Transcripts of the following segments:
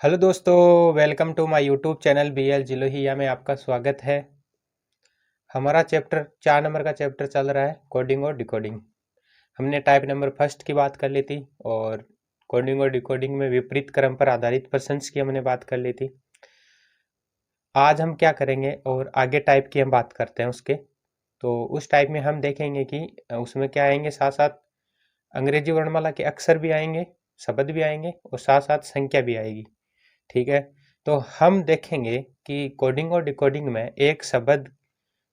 Hello दोस्तों, welcome to my YouTube channel BL जिलोहिया में आपका स्वागत है। हमारा चैप्टर 4 नंबर का चैप्टर चल रहा है कोडिंग और डिकोडिंग। हमने टाइप नंबर फर्स्ट की बात कर ली थी और कोडिंग और डिकोडिंग में विपरीत क्रम पर आधारित प्रश्न की हमने बात कर ली थी। आज हम क्या करेंगे और आगे टाइप की हम बात करते हैं उसके। तो उस टाइप में हम देखेंगे कि उसमें क्या आएंगे, साथ साथ अंग्रेजी वर्णमाला के अक्षर भी आएंगे, शब्द भी आएंगे और साथ साथ संख्या भी आएगी। ठीक है। तो हम देखेंगे कि कोडिंग और डिकोडिंग में एक शब्द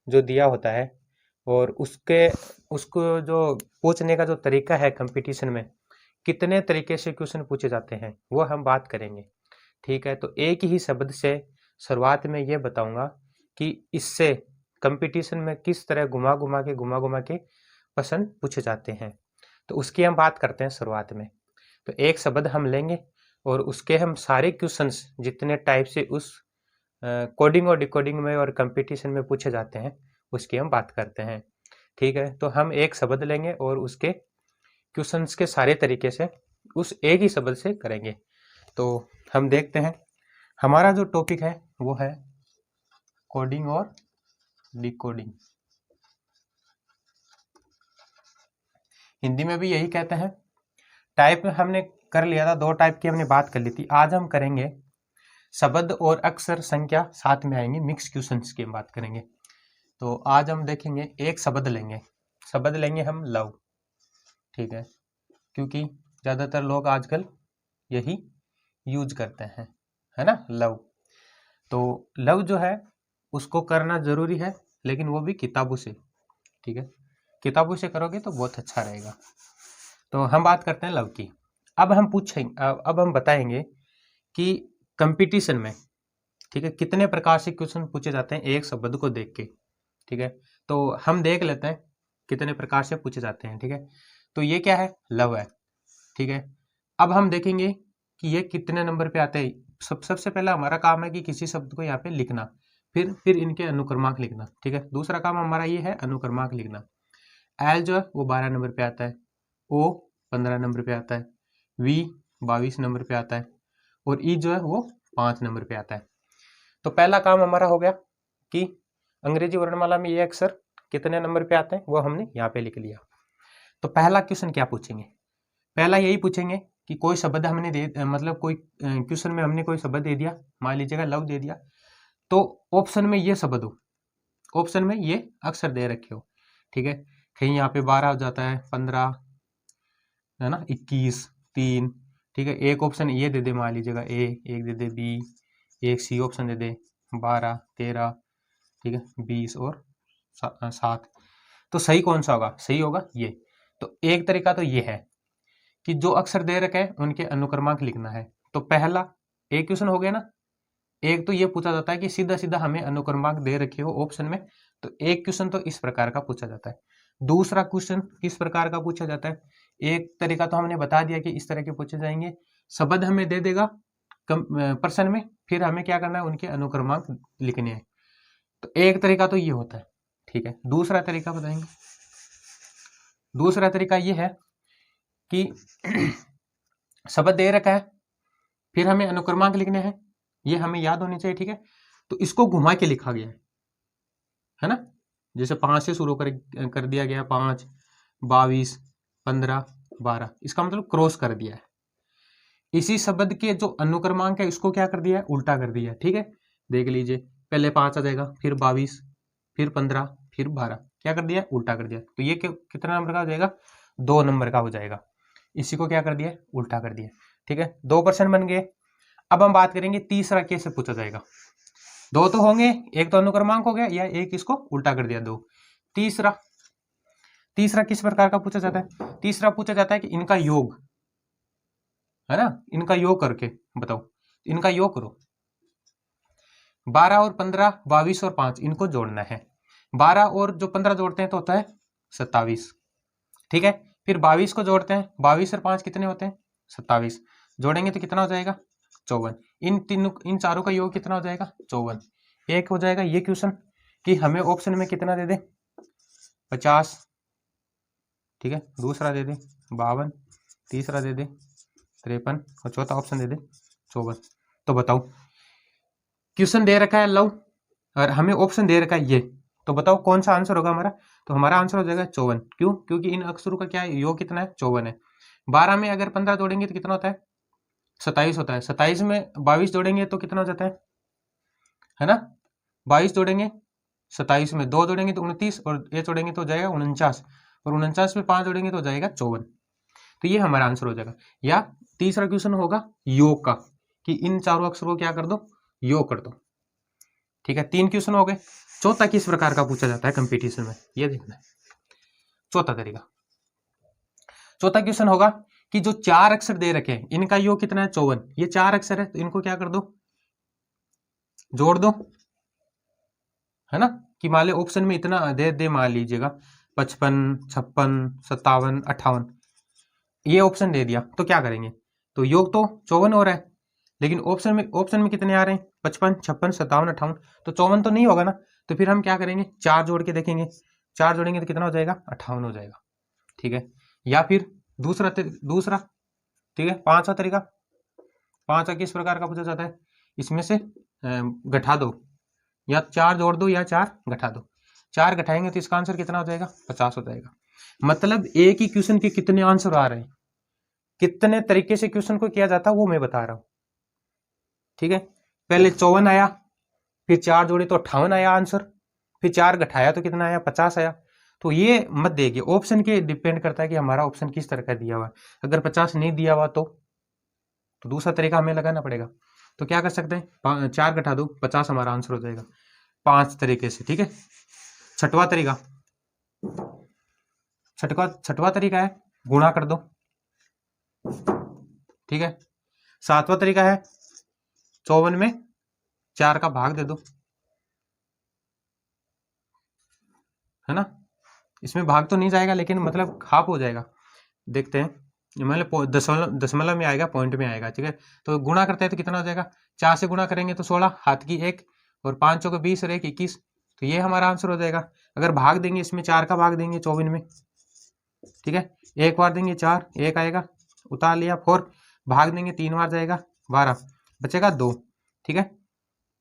जो दिया होता है और उसको जो पूछने का जो तरीका है कंपटीशन में, कितने तरीके से क्वेश्चन पूछे जाते हैं वो हम बात करेंगे। ठीक है। तो एक ही शब्द से शुरुआत में ये बताऊंगा कि इससे कंपटीशन में किस तरह घुमा घुमा के प्रश्न पूछे जाते हैं। तो उसकी हम बात करते हैं शुरुआत में। तो एक शब्द हम लेंगे और उसके हम सारे क्वेश्चंस जितने टाइप से उस कोडिंग और डिकोडिंग में और कंपटीशन में पूछे जाते हैं उसकी हम बात करते हैं। ठीक है। तो हम एक शब्द लेंगे और उसके क्वेश्चंस के सारे तरीके से उस एक ही शब्द से करेंगे। तो हम देखते हैं, हमारा जो टॉपिक है वो है कोडिंग और डिकोडिंग। हिंदी में भी यही कहते हैं। टाइप हमने कर लिया था, 2 टाइप की हमने बात कर ली थी। आज हम करेंगे शब्द और अक्षर संख्या साथ में आएंगे, मिक्स क्वेश्चंस की हम बात करेंगे। तो आज हम देखेंगे, एक शब्द लेंगे हम लव। ठीक है। क्योंकि ज़्यादातर लोग आजकल यही यूज करते हैं, है ना, लव। तो लव जो है उसको करना ज़रूरी है, लेकिन वो भी किताबों से। ठीक है। किताबों से करोगे तो बहुत अच्छा रहेगा। तो हम बात करते हैं लव की। अब हम बताएंगे कि कंपटीशन में, ठीक है, कितने प्रकार से क्वेश्चन पूछे जाते हैं एक शब्द को देख के। ठीक है। तो हम देख लेते हैं कितने प्रकार से पूछे जाते हैं। ठीक है। तो ये क्या है, लव है। ठीक है। अब हम देखेंगे कि ये कितने नंबर पे आते हैं। सबसे पहला हमारा काम है कि किसी शब्द को यहाँ पे लिखना, फिर इनके अनुक्रमांक लिखना। ठीक है। दूसरा काम हमारा ये है अनुक्रमांक लिखना। एल जो है वो 12 नंबर पे आता है, ओ 15 नंबर पे आता है, वी 22 नंबर पे आता है और ई जो है वो 5 नंबर पे आता है। तो पहला काम हमारा हो गया कि अंग्रेजी वर्णमाला में ये अक्षर कितने नंबर पे आते हैं वो हमने यहाँ पे लिख लिया। तो पहला क्वेश्चन क्या पूछेंगे, पहला यही पूछेंगे कि कोई शब्द हमने मतलब कोई क्वेश्चन में हमने कोई शब्द दे दिया, मान लीजिएगा लव दे दिया, तो ऑप्शन में ये शब्द हो, ऑप्शन में ये अक्षर दे रखे हो। ठीक है। कहीं यहाँ पे 12 हो जाता है, 15 है ना, 21, 3। ठीक है। एक ऑप्शन ये दे दे, मान लीजिएगा ए, एक दे दे बी, एक सी ऑप्शन दे दे, 12, 13, ठीक है, 20 और 7। तो सही कौन सा होगा, सही होगा ये। तो एक तरीका तो ये है कि जो अक्षर दे रखे हैं उनके अनुक्रमांक लिखना है। तो पहला एक क्वेश्चन हो गया ना। एक तो ये पूछा जाता है कि सीधा सीधा हमें अनुक्रमांक दे रखे हो ऑप्शन में, तो एक क्वेश्चन तो इस प्रकार का पूछा जाता है। दूसरा क्वेश्चन किस प्रकार का पूछा जाता है, एक तरीका तो हमने बता दिया कि इस तरह के पूछे जाएंगे। शब्द हमें दे देगा प्रश्न में, फिर हमें क्या करना है, उनके अनुक्रमांक लिखने हैं। तो एक तरीका तो ये होता है। ठीक है। दूसरा तरीका बताएंगे। दूसरा तरीका ये है कि शब्द दे रखा है, फिर हमें अनुक्रमांक लिखने हैं, ये हमें याद होनी चाहिए। ठीक है। तो इसको घुमा के लिखा गया है ना। जैसे 5 से शुरू कर दिया गया, 5, 22, 15, 12, इसका मतलब क्रॉस कर दिया है। इसी शब्द के जो अनुक्रमांक है इसको क्या कर दिया है, उल्टा कर दिया है। ठीक है। देख लीजिए, पहले 5 आ जाएगा, फिर 22, फिर 15, फिर 12, क्या कर दिया, उल्टा कर दिया। तो ये कितना नंबर का हो जाएगा, 2 नंबर का हो जाएगा। इसी को क्या कर दिया, उल्टा कर दिया। ठीक है। 2% बन गए। अब हम बात करेंगे तीसरा कैसे पूछा जाएगा। 2 तो होंगे, एक तो अनुक्रमांक हो गया या एक इसको उल्टा कर दिया 2। तीसरा तीसरा किस प्रकार का पूछा जाता है, तीसरा पूछा जाता है कि इनका योग, है ना, इनका योग करके बताओ, इनका योग करो। 12 और 15, 22 और 5, इनको जोड़ना है। 12 और जो 15 जोड़ते हैं तो होता है 27। ठीक है। फिर 22 को जोड़ते हैं, 22 और 5 कितने होते हैं, 27। जोड़ेंगे तो कितना हो जाएगा, 54। इन चारों का योग कितना हो जाएगा, 54। एक हो जाएगा ये क्वेश्चन कि हमें ऑप्शन में कितना दे दे, 50। ठीक है। दूसरा दे दे 52, तीसरा दे दे 53 और चौथा ऑप्शन दे दे 54। तो बताओ, क्वेश्चन दे रखा है लव और हमें ऑप्शन दे रखा है ये, तो बताओ कौन सा आंसर होगा हमारा। तो हमारा आंसर हो जाएगा 54। क्यों? क्योंकि इन अक्षरों का क्या है, योग कितना है, 54 है। 12 में अगर 15 जोड़ेंगे तो कितना होता है, 27 होता है। 27 में 22 जोड़ेंगे तो कितना हो जाता है ना, 22 जोड़ेंगे, 27 में 2 जोड़ेंगे तो 29, और ये जोड़ेंगे तो हो जाएगा 49, और 49 में 5 जोड़ेंगे तो हो जाएगा 54। तो ये हमारा आंसर हो जाएगा। या तीसरा क्वेश्चन होगा योग का, कि इन चारों अक्षरों को क्या कर दो, योग कर दो। ठीक है, 3 क्वेश्चन हो गए। चौथा किस प्रकार का पूछा जाता है कंपटीशन में, ये देखना है। चौथा तरीका, चौथा क्वेश्चन होगा कि जो 4 अक्षर दे रखे हैं इनका योग कितना है, 54। ये 4 अक्षर है तो इनको क्या कर दो, जोड़ दो, है ना। कि मान लो ऑप्शन में इतना दे दे, मान लीजिएगा 55, 56, 57, 58, ये ऑप्शन दे दिया तो क्या करेंगे, तो योग तो 54 हो रहा है, लेकिन ऑप्शन में कितने आ रहे हैं, 55, 56, 57, 58, तो 54 तो नहीं होगा ना। तो फिर हम क्या करेंगे, 4 जोड़ के देखेंगे, 4 जोड़ेंगे तो कितना हो जाएगा, 58 हो जाएगा। ठीक है, या फिर दूसरा, ठीक है, पांचवा तरीका, पांचवा किस प्रकार का पूछा जाता है, इसमें से घटा दो, या 4 जोड़ दो या 4 घटा दो। 4 घटाएंगे तो इसका आंसर कितना हो जाएगा, 50 हो जाएगा। मतलब एक ही क्वेश्चन के कितने आंसर आ रहे हैं, कितने तरीके से क्वेश्चन को किया जाता है वो मैं बता रहा हूं। ठीक है, पहले 54 आया, फिर 4 जोड़े तो 58 आया आंसर, फिर 4 घटाया तो कितना आया, 50 आया। तो ये मत देखिए, ऑप्शन के डिपेंड करता है कि हमारा ऑप्शन किस तरह का दिया हुआ है। अगर 50 नहीं दिया हुआ तो दूसरा तरीका हमें लगाना पड़ेगा। तो क्या कर सकते हैं, 4 घटा दो, 50 हमारा आंसर हो जाएगा 5 तरीके से। ठीक है, छठवां तरीका, छठवां तरीका है गुणा कर दो। ठीक है, सातवां तरीका है 54 में 4 का भाग दे दो, है ना। इसमें भाग तो नहीं जाएगा लेकिन मतलब हाफ हो जाएगा, देखते हैं। मतलब दशमलव में आएगा, पॉइंट में आएगा। ठीक है, तो गुणा करते हैं तो कितना हो जाएगा, 4 से गुणा करेंगे तो 16, हाथ की 1, और 5 चौके 20 और 1 21, तो ये हमारा आंसर हो जाएगा। अगर भाग देंगे, इसमें 4 का भाग देंगे 54 में, ठीक है, एक बार देंगे 4, 1 आएगा, उतार लिया। 4 भाग देंगे 3 बार जाएगा 12, बचेगा 2। ठीक है,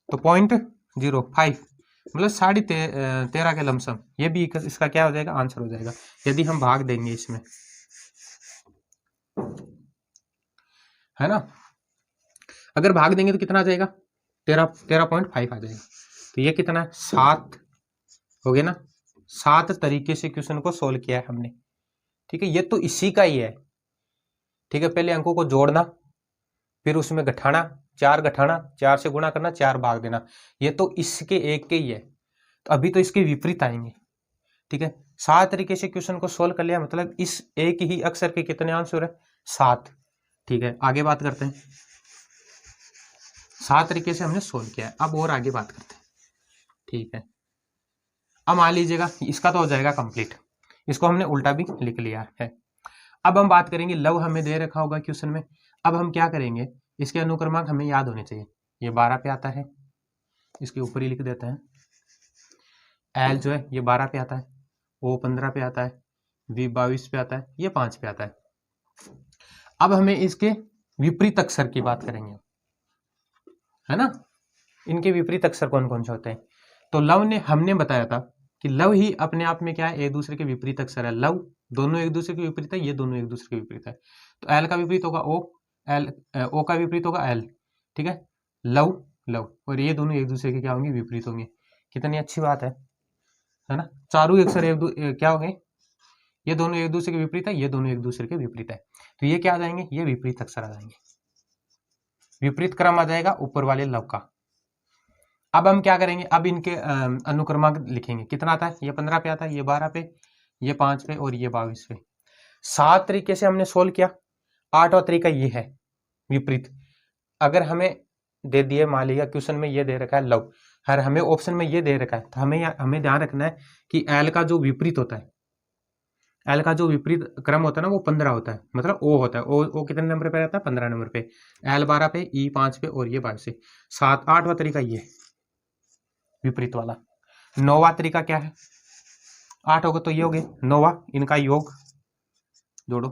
तो 0.05 मतलब 13.5 के लमसम, ये भी इसका क्या हो जाएगा, आंसर हो जाएगा, यदि हम भाग देंगे इसमें, है ना। अगर भाग देंगे तो कितना आ जाएगा, 13.5 आ जाएगा। तो ये कितना है, 7 हो गया ना। 7 तरीके से क्वेश्चन को सोल्व किया है हमने। ठीक है, ये तो इसी का ही है। ठीक है, पहले अंकों को जोड़ना, फिर उसमें घटाना, 4 घटाना, 4 से गुणा करना, 4 भाग देना, ये तो इसके एक के ही है। तो अभी तो इसके विपरीत आएंगे। ठीक है, 7 तरीके से क्वेश्चन को सोल्व कर लिया, मतलब इस एक ही अक्षर के कितने आंसर है, 7। ठीक है, आगे बात करते हैं। 7 तरीके से हमने सोल्व किया है, अब और आगे बात करते हैं। ठीक है, अब मान लीजिएगा इसका तो हो जाएगा कंप्लीट, इसको हमने उल्टा भी लिख लिया है। अब हम बात करेंगे, लव हमें दे रखा होगा क्वेश्चन में। अब हम क्या करेंगे, इसके अनुक्रमांक हमें याद होने चाहिए। ये 12 पे आता है, इसके ऊपर ही लिख देते हैं। एल जो है ये 12 पे आता है, ओ 15 पे आता है, वी 22 पे आता है, ये 5 पे आता है। अब हमें इसके विपरीत अक्षर की बात करेंगे, है ना। इनके विपरीत अक्षर कौन कौन से होते हैं। तो लव ने हमने बताया था कि लव ही अपने आप में क्या है, एक दूसरे के विपरीत अक्षर है। लव दोनों एक दूसरे के विपरीत है, ये दोनों एक दूसरे के विपरीत है। तो एल का विपरीत होगा ओ, ओ का विपरीत होगा एल। ठीक है, लव लव, और ये दोनों एक दूसरे के क्या होंगे, विपरीत होंगे। कितनी अच्छी बात है ना। चारों अक्षर क्या होंगे, ये दोनों एक दूसरे के विपरीत है, ये दोनों एक दूसरे के विपरीत है। तो ये क्या आ जाएंगे, ये विपरीत अक्षर आ जाएंगे, विपरीत क्रम आ जाएगा ऊपर वाले लव का। अब हम क्या करेंगे, अब इनके अनुक्रमांक लिखेंगे। कितना आता है, ये 15 पे आता है, ये 12 पे, ये 5 पे, और ये 22 पे। 7 तरीके से हमने सोल्व किया। 8वां तरीका ये है विपरीत। अगर हमें दे दिए, मान लिया क्वेश्चन में ये दे रखा है लव, हर हमें ऑप्शन में ये दे रखा है, तो हमें ध्यान रखना है कि एल का जो विपरीत होता है, एल का जो विपरीत क्रम होता है ना, वो 15 होता है, मतलब ओ होता है। ओ कितने नंबर पे रहता है, 15 नंबर पे। एल 12 पे, ई 5 पे, और ये 22 पे। 8वां तरीका ये विपरीत वाला। 9वां तरीका क्या है, 8 होगा तो ये हो गए 9वां, इनका योग जोड़ो,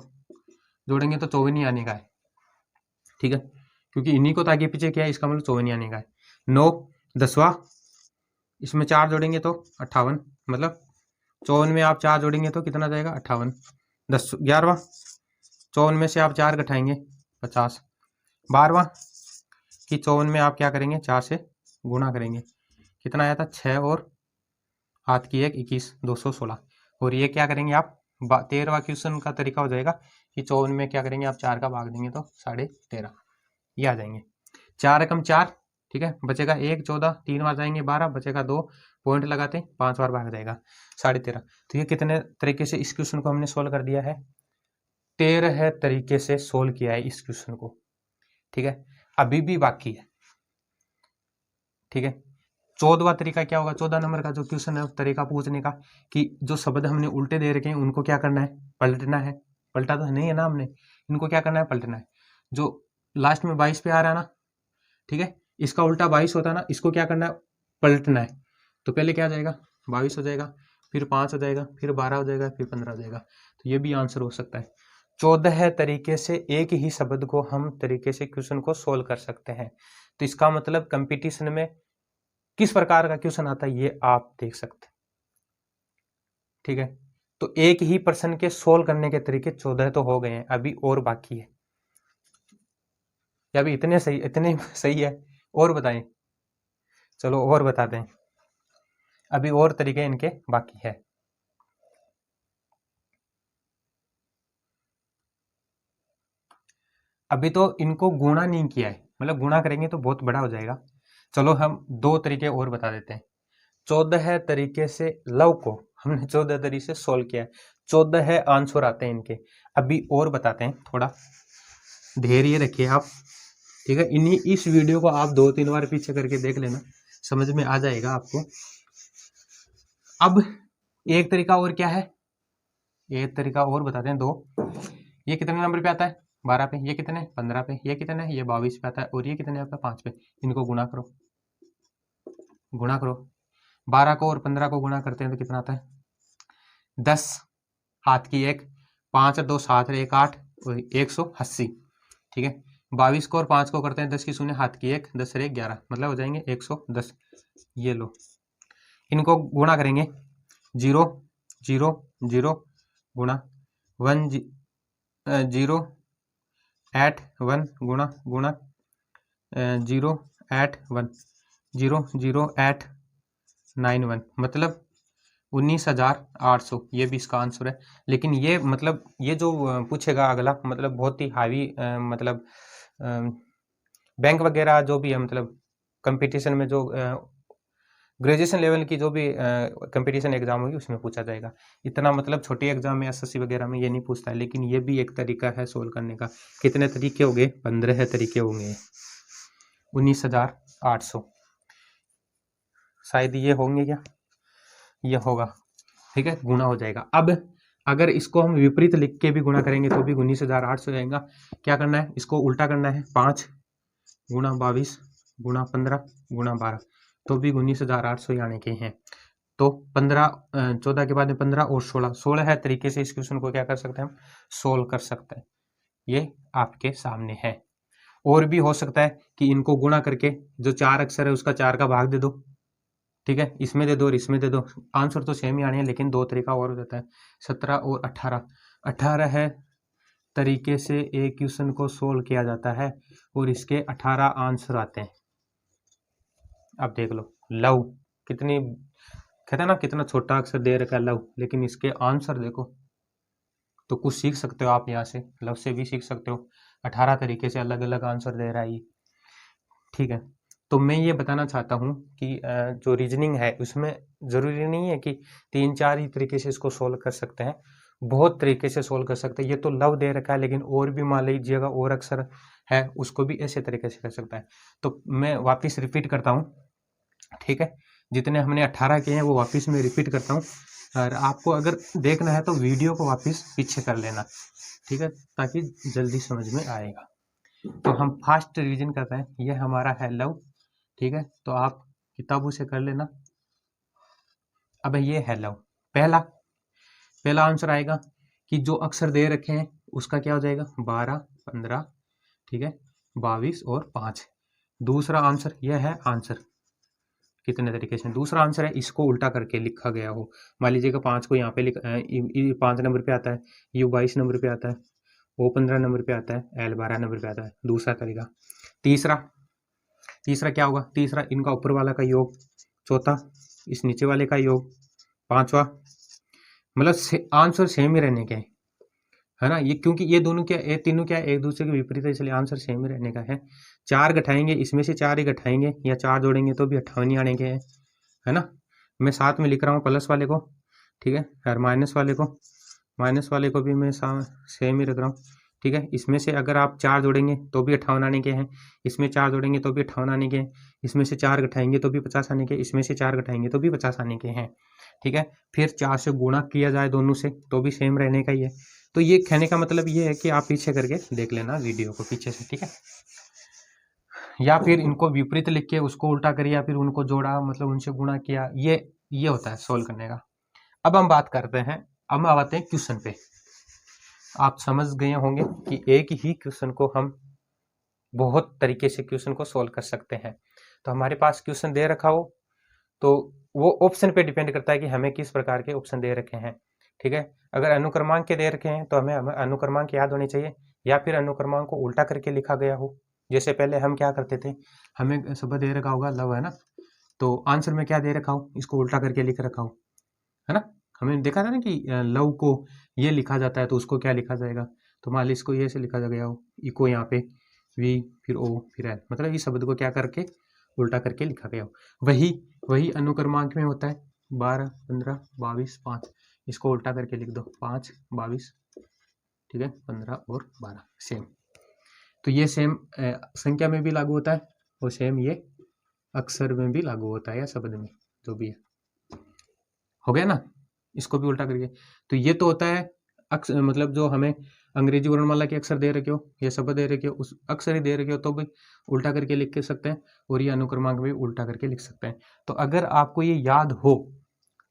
जोड़ेंगे तो 54 ही आने का है। ठीक है, क्योंकि इन्हीं को तो आगे पीछे किया है, इसका मतलब 54 आने का है। 9 10वां, इसमें 4 जोड़ेंगे तो 58, मतलब 54 में आप 4 जोड़ेंगे तो कितना जाएगा 58। 10 11वां, 54 में से आप 4 घटाएंगे 50। 12वां कि 54 में आप क्या करेंगे 4 से गुणा करेंगे, कितना आया था 6 और हाथ की 1 21 216। और ये क्या करेंगे आप 13वां क्वेश्चन का तरीका हो जाएगा कि 54 में क्या करेंगे आप 4 का भाग देंगे तो 13.5 ये आ जाएंगे। 4 एकम 4, ठीक है, बचेगा 1 14, 3 बार जाएंगे 12, बचेगा 2, पॉइंट लगाते 5 बार भाग जाएगा 13.5। तो ये कितने तरीके से इस क्वेश्चन को हमने सोल्व कर दिया है, 13 तरीके से सोल्व किया है इस क्वेश्चन को, ठीक है। अभी भी बाकी है, ठीक है। 14वां तरीका क्या होगा, 14 नंबर का जो क्वेश्चन है तरीका पूछने का कि जो शब्द हमने उल्टे दे रखे हैं उनको क्या करना है, पलटना है। पलटा तो नहीं है ना हमने, इनको क्या करना है, पलटना है। जो लास्ट में 22 पे आ रहा है ना, ठीक है, इसका उल्टा 22 होता है ना, इसको क्या करना है, पलटना है। तो पहले क्या जाएगा 22 हो जाएगा, फिर 5 हो जाएगा, फिर 12 हो जाएगा, फिर 15 हो जाएगा। तो ये भी आंसर हो सकता है। 14 तरीके से एक ही शब्द को हम तरीके से क्वेश्चन को सोल्व कर सकते हैं। तो इसका मतलब कंपटीशन में किस प्रकार का क्वेश्चन आता है ये आप देख सकते हैं, ठीक है। तो एक ही प्रश्न के सोल्व करने के तरीके 14 तो हो गए हैं, अभी और बाकी है। या अभी इतने सही है, और बताएं, चलो और बता दें, अभी और तरीके इनके बाकी है। अभी तो इनको गुणा नहीं किया है, मतलब गुणा करेंगे तो बहुत बड़ा हो जाएगा। चलो हम 2 तरीके और बता देते हैं। 14 तरीके से लव को हमने 14 तरीके से सोल्व किया है, 14 आंसर आते हैं इनके। अभी और बताते हैं, थोड़ा धैर्य रखिए आप, ठीक है। इन्हीं इस वीडियो को आप 2-3 बार पीछे करके देख लेना, समझ में आ जाएगा आपको। अब एक तरीका और क्या है, एक तरीका और बताते हैं 2। ये कितने नंबर पे आता है 12 पे, ये कितने 15 पे, ये कितने ये 22 पे आता है, और ये कितने आता है 5 पे। इनको गुणा करो, गुणा करो, 12 को और 15 को गुणा करते हैं तो कितना आता है 10, हाथ की 1, 5 2 7 1 8 और 180, ठीक है। 22 को और 5 को करते हैं 10 की शून्य, हाथ की 1 10 1 11, मतलब हो जाएंगे 110। ये लो, इनको गुणा करेंगे 0 0 0 गुणा 1 0 8 1 गुणा गुणा 0 8 1 0 0 8 9 1, मतलब 19,800। ये भी इसका आंसर है। लेकिन ये मतलब ये जो पूछेगा अगला, मतलब बहुत ही हावी, मतलब बैंक वगैरह जो भी है, मतलब कंपटीशन में जो ग्रेजुएशन लेवल की जो भी कंपटीशन एग्जाम होगी उसमें पूछा जाएगा। इतना मतलब छोटी एग्जाम में एसएससी वगैरह में ये नहीं पूछता है, लेकिन ये भी एक तरीका है सोल्व करने का। कितने तरीके हो गए, 15 तरीके होंगे, 19,800 शायद ये होंगे, क्या ये होगा, ठीक है, गुणा हो जाएगा। अब अगर इसको हम विपरीत लिख के भी गुणा करेंगे तो भी 19,800 जाएगा। क्या करना है, इसको उल्टा करना है, 5 गुणा 22 गुणा 15 गुणा 12, तो भी 19,800 ही आने के हैं। तो 14 के बाद में 15 और 16 तरीके से इस क्वेश्चन को क्या कर सकते हैं, हम सोल्व कर सकते हैं। ये आपके सामने है। और भी हो सकता है कि इनको गुणा करके जो 4 अक्षर है उसका 4 का भाग दे दो, ठीक है, इसमें दे दो और इसमें दे दो, आंसर तो सेम ही आने हैं, लेकिन 2 तरीका और हो जाता है। 17 और 18 तरीके से एक क्वेश्चन को सोल्व किया जाता है और इसके 18 आंसर आते हैं। अब देख लो, लव कितनी, कहते हैं ना कितना छोटा अक्षर दे रखा है लव, लेकिन इसके आंसर देखो। तो कुछ सीख सकते हो आप यहाँ से, लव से भी सीख सकते हो। 18 तरीके से अलग अलग आंसर दे रहा है ये, ठीक है। तो मैं ये बताना चाहता हूँ कि जो रीजनिंग है उसमें ज़रूरी नहीं है कि 3-4 ही तरीके से इसको सोल्व कर सकते हैं, बहुत तरीके से सोल्व कर सकते हैं। ये तो लव दे रखा है, लेकिन और भी मान लीजिएगा और अक्षर है उसको भी ऐसे तरीके से कर सकता है। तो मैं वापस रिपीट करता हूँ, ठीक है, जितने हमने 18 किए हैं वो वापस मैं रिपीट करता हूँ। और आपको अगर देखना है तो वीडियो को वापस पीछे कर लेना, ठीक है, ताकि जल्दी समझ में आएगा। तो हम फास्ट रिवीजन करते हैं, ये हमारा है लव, ठीक है, तो आप किताबों से कर लेना। अब ये है लव, पहला आंसर आएगा कि जो अक्षर दे रखे हैं उसका क्या हो जाएगा 12 15, ठीक है, 22 और 5। दूसरा आंसर यह है आंसर कितने तरीके से। दूसरा आंसर है इसको उल्टा करके लिखा गया हो। मान लीजिएगा 5 को यहाँ पे 5 नंबर पे आता है, यू 22 नंबर पे आता है, ओ 15 नंबर पे आता है, एल 12 नंबर पे आता है। दूसरा तरीका। तीसरा क्या होगा? तीसरा इनका ऊपर वाला का योग, चौथा इस नीचे वाले का योग, पांचवा, मतलब आंसर सेम ही रहने के है ना। ये क्योंकि ये दोनों क्या, ये तीनों क्या एक दूसरे के विपरीत है, इसलिए आंसर सेम ही रहने का है। 4 घटाएंगे, इसमें से 4 ही घटाएंगे, या 4 जोड़ेंगे तो भी 58 ही आने के हैं, है ना। मैं साथ में लिख रहा हूँ प्लस वाले को, ठीक है, और माइनस वाले को भी मैं सेम ही रख रहा हूँ, ठीक है। इसमें से अगर आप 4 जोड़ेंगे तो भी 58 आने के हैं, इसमें 4 जोड़ेंगे तो भी 58 आने के हैं, इसमें से 4 घटाएंगे तो भी 50 आने के, इसमें से 4 घटाएंगे तो भी 50 आने के हैं, ठीक है। फिर 4 से गुणा किया जाए दोनों से तो भी सेम रहने का ही है। तो ये कहने का मतलब ये है कि आप पीछे करके देख लेना वीडियो को पीछे से, ठीक है। या फिर इनको विपरीत लिख के उसको उल्टा करिए, या फिर उनको जोड़ा मतलब उनसे गुणा किया, ये होता है सोल्व करने का। अब हम बात करते हैं, अब हम आते हैं क्वेश्चन पे। आप समझ गए होंगे कि एक ही क्वेश्चन को हम बहुत तरीके से क्वेश्चन को सोल्व कर सकते हैं। तो हमारे पास क्वेश्चन दे रखा हो तो वो ऑप्शन पे डिपेंड करता है कि हमें किस प्रकार के ऑप्शन दे रखे हैं, ठीक है। अगर अनुक्रमांक के दे रखे हैं तो हमें अनुक्रमांक याद होने चाहिए, या फिर अनुक्रमांक को उल्टा करके लिखा गया हो। जैसे पहले हम क्या करते थे, हमें सब दे रखा होगा लव, है ना, तो आंसर में क्या दे रखा हो, इसको उल्टा करके लिख रखा हो, है ना। हमें देखा था ना कि लव को ये लिखा जाता है तो उसको क्या लिखा जाएगा, तो मान ली इसको ये से लिखा गया हो, इको यहाँ पे वी फिर ओ फिर एल, मतलब इस शब्द को क्या करके उल्टा करके लिखा गया हो। वही अनुक्रमांक में होता है, 12, 15, 22, 5, इसको उल्टा करके लिख दो, 5, 22, ठीक है, 15 और 12 सेम। तो ये सेम संख्या में भी लागू होता है और सेम ये अक्षर में भी लागू होता है, या शब्द में जो भी है। हो गया ना, इसको भी उल्टा करके। तो ये तो होता है अक्षर, मतलब जो हमें अंग्रेजी वर्णमाला के अक्षर दे रखे हो या शब्द दे रखे हो, उस अक्षर ही दे रखे हो तो भी उल्टा करके लिख के सकते हैं, और ये अनुक्रमांक भी उल्टा करके लिख सकते हैं। तो अगर आपको ये याद हो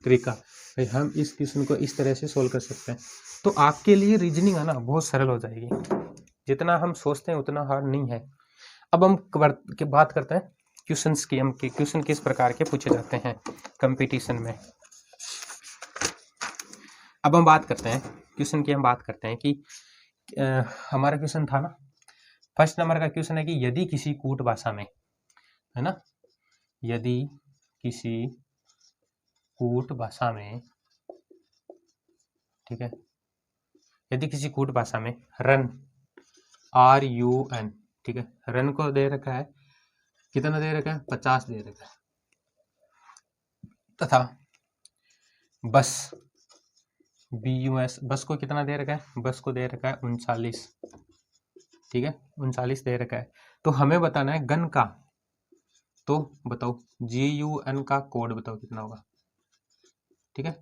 तरीका, भाई हम इस क्वेश्चन को इस तरह से सोल्व कर सकते हैं, तो आपके लिए रीजनिंग है ना बहुत सरल हो जाएगी। जितना हम सोचते हैं उतना हार्ड नहीं है। अब हम बात करते हैं क्वेश्चंस की, हम क्वेश्चन किस प्रकार के पूछे जाते हैं कंपटीशन में। अब हम बात करते हैं क्वेश्चन की, हम बात करते हैं कि हमारा क्वेश्चन था ना, फर्स्ट नंबर का क्वेश्चन है कि यदि किसी कूट भाषा में, है ना, यदि किसी कूट भाषा में, ठीक है, यदि किसी कूट भाषा में रन RUN, ठीक है, रन को दे रखा है, कितना दे रखा है, 50 दे रखा है, तथा बस BUS, बस को कितना दे रखा है, बस को दे रखा है 39, ठीक है, 39 दे रखा है। तो हमें बताना है गन का, तो बताओ GUN का कोड बताओ कितना होगा, ठीक है।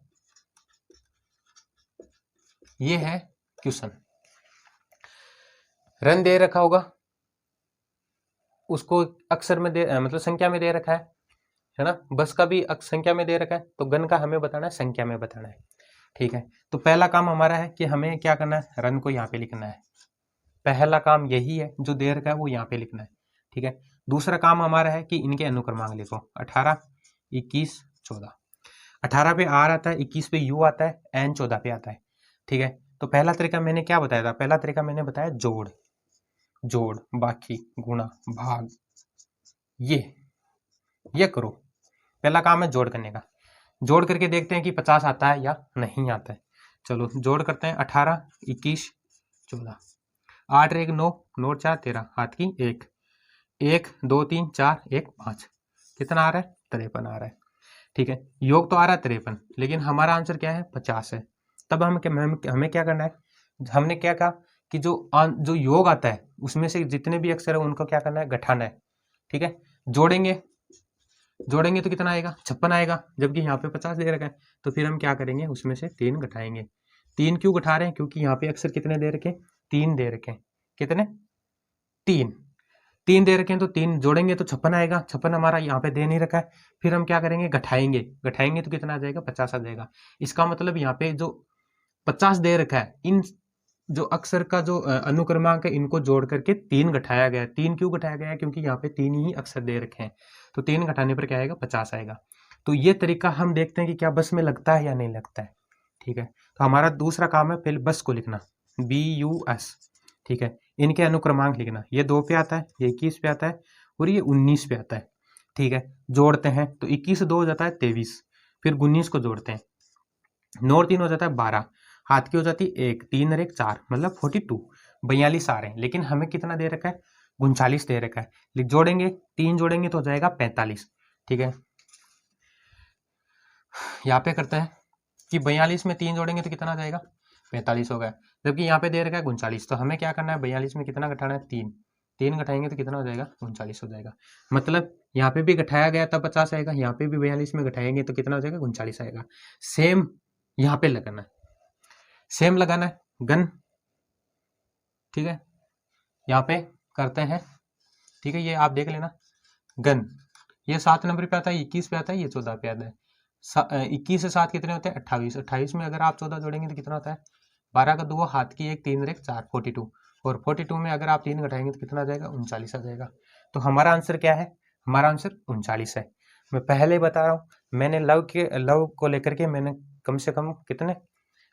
ये है क्वेश्चन। रन दे रखा होगा, उसको अक्षर में दे मतलब संख्या में दे रखा है ना, बस का भी संख्या में दे रखा है, तो गन का हमें बताना है संख्या में बताना है, ठीक है। तो पहला काम हमारा है कि हमें क्या करना है, रन को यहाँ पे लिखना है, पहला काम यही है, जो दे रखा है वो यहाँ पे लिखना है, ठीक है। दूसरा काम हमारा है कि इनके अनुक्रमांक लिखो, 18, 21, 14। 18 पे R आता है, 21 पे U आता है, N 14 पे आता है, ठीक है। तो पहला तरीका मैंने क्या बताया था, पहला तरीका मैंने बताया जोड़, बाकी, गुणा, भाग, ये करो। पहला काम है जोड़ करने का, जोड़ करके देखते हैं कि 50 आता है या नहीं आता है। चलो जोड़ करते हैं, 18, 21, 14, 8 1 9, 9 4 13, हाथ की 1, 1 2 3 4 1 5, कितना आ रहा है, 53 आ रहा है, ठीक है। योग तो आ रहा है 53, लेकिन हमारा आंसर क्या है, 50 है। तब हमें क्या करना है, हमने क्या कहा कि जो योग आता है उसमें से जितने भी अक्षर है उनको क्या करना है, घटाना है, ठीक है। जोड़ेंगे तो कितना आएगा, 56 आएगा, जबकि यहाँ पे 50 दे रखा है। तो फिर हम क्या करेंगे, उसमें से 3 घटाएंगे। 3 क्यों घटा रहे हैं, क्योंकि यहाँ पे अक्षर कितने दे रखे हैं, 3 दे रखे हैं, कितने, 3 दे रखे हैं, तो 3 जोड़ेंगे तो 56 आएगा, 56 हमारा यहाँ पे दे नहीं रखा है। फिर हम क्या करेंगे, घटाएंगे तो कितना आ जाएगा, 50 आ जाएगा। इसका मतलब यहाँ पे जो 50 दे रखा है, इन जो अक्षर का जो अनुक्रमांक है इनको जोड़ करके 3 घटाया गया है। 3 क्यों घटाया गया है? क्योंकि यहाँ पे 3 ही अक्षर दे रखे हैं, तो 3 घटाने पर क्या आएगा? 50 आएगा। तो ये तरीका हम देखते हैं कि क्या बस में लगता है या नहीं लगता है। ठीक है, तो हमारा दूसरा काम है पहले बस को लिखना, BUS। ठीक है, इनके अनुक्रमांक लिखना, ये 2 पे आता है, ये 21 पे आता है और ये 19 पे आता है। ठीक है, जोड़ते हैं तो 21 से 2 हो जाता है 23, फिर 19 को जोड़ते हैं, 9 और 3 हो जाता है 12, हाथ की हो जाती है 1, 3 और 1 4, मतलब 42, 42 आ रहे हैं। लेकिन हमें कितना दे रखा है? 39 दे रखा है। जोड़ेंगे, 3 जोड़ेंगे तो हो जाएगा 45। ठीक है, यहाँ पे करते हैं कि 42 में 3 जोड़ेंगे तो कितना आ जाएगा? 45 हो गया। जबकि यहाँ पे दे रखा है 39, तो हमें क्या करना है? 42 में कितना घटाना है? 3, 3 घटाएंगे तो कितना हो जाएगा? 39 हो जाएगा। मतलब यहाँ पे भी घटाया गया तब 50 आएगा, यहाँ पे भी 42 में घटाएंगे तो कितना हो जाएगा? 39 आएगा। सेम यहाँ पे लगाना है, सेम लगाना है गन। ठीक है, यहाँ पे करते हैं। ठीक है, ये आप देख लेना गन, ये 7 नंबर पे आता है, 21 पे आता है, ये 14 पे आता है। 21 से 7 कितने होते हैं? 28। 28 में अगर आप 14 जोड़ेंगे तो कितना होता है? 12 का 2, हाथ की 1, 3 और 1 4, 42। और 42 में अगर आप 3 घटाएंगे तो कितना आ जाएगा? 39 आ जाएगा। तो हमारा आंसर क्या है? हमारा आंसर 39 है। मैं पहले ही बता रहा हूँ, मैंने लव को लेकर के मैंने कम से कम कितने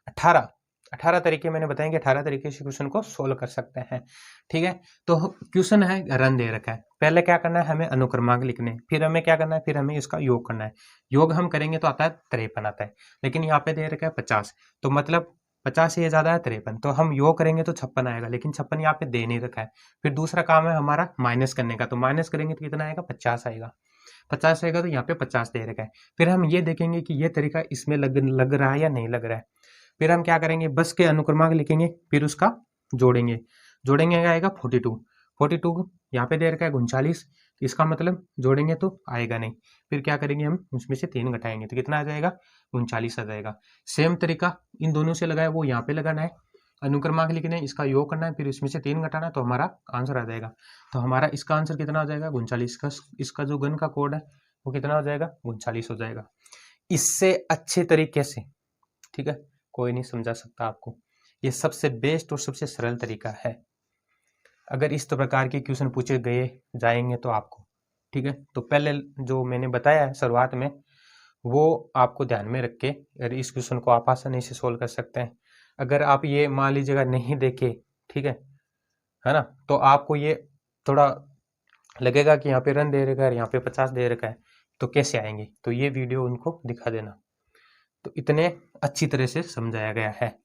18 तरीके मैंने बताए कि 18 तरीके से क्वेश्चन को सोल्व कर सकते हैं। ठीक है, तो क्वेश्चन है रन दे रखा है, पहले क्या करना है? हमें अनुक्रमांक लिखने, फिर हमें क्या करना है? फिर हमें इसका योग करना है। योग हम करेंगे तो आता है 53 आता है, लेकिन यहाँ पे दे रखा है 50, तो मतलब 50 से ये ज्यादा है 53, तो हम योग करेंगे तो 56 आएगा, लेकिन 56 यहाँ पे दे नहीं रखा है। फिर दूसरा काम है हमारा माइनस करने का, तो माइनस करेंगे तो कितना आएगा? 50 आएगा। 50 आएगा तो यहाँ पे 50 दे रखा है। फिर हम ये देखेंगे कि ये तरीका इसमें लग रहा है या नहीं लग रहा है। फिर हम क्या करेंगे? बस के अनुक्रमांक लिखेंगे, फिर उसका जोड़ेंगे, जोड़ेंगे आएगा 42। 42 यहाँ पे दे रखा है 39, इसका मतलब जोड़ेंगे तो आएगा नहीं। फिर क्या करेंगे? हम उसमें से 3 घटाएंगे तो कितना आ जाएगा? 39 आ जाएगा। सेम तरीका इन दोनों से लगाया वो यहाँ पे लगाना है, अनुक्रमांक लिखने, इसका योग करना है, फिर इसमें से 3 घटाना है, तो हमारा आंसर आ जाएगा। तो हमारा इसका आंसर कितना हो जाएगा? 39 का। इसका जो गन का कोड है वो कितना हो जाएगा? 39 हो जाएगा। इससे अच्छे तरीके से, ठीक है, कोई नहीं समझा सकता आपको। ये सबसे बेस्ट और सबसे सरल तरीका है। अगर इस प्रकार के क्वेश्चन पूछे गए जाएंगे तो आपको, ठीक है, तो पहले जो मैंने बताया है शुरुआत में वो आपको ध्यान में रख के अगर इस क्वेश्चन को आप आसानी से सोल्व कर सकते हैं। अगर आप ये मान लीजिएगा नहीं देखे, ठीक है ना, तो आपको ये थोड़ा लगेगा कि यहाँ पे रन दे रखा है, यहाँ पे 50 दे रखा है, तो कैसे आएंगे? तो ये वीडियो उनको दिखा देना। तो इतने अच्छी तरह से समझाया गया है।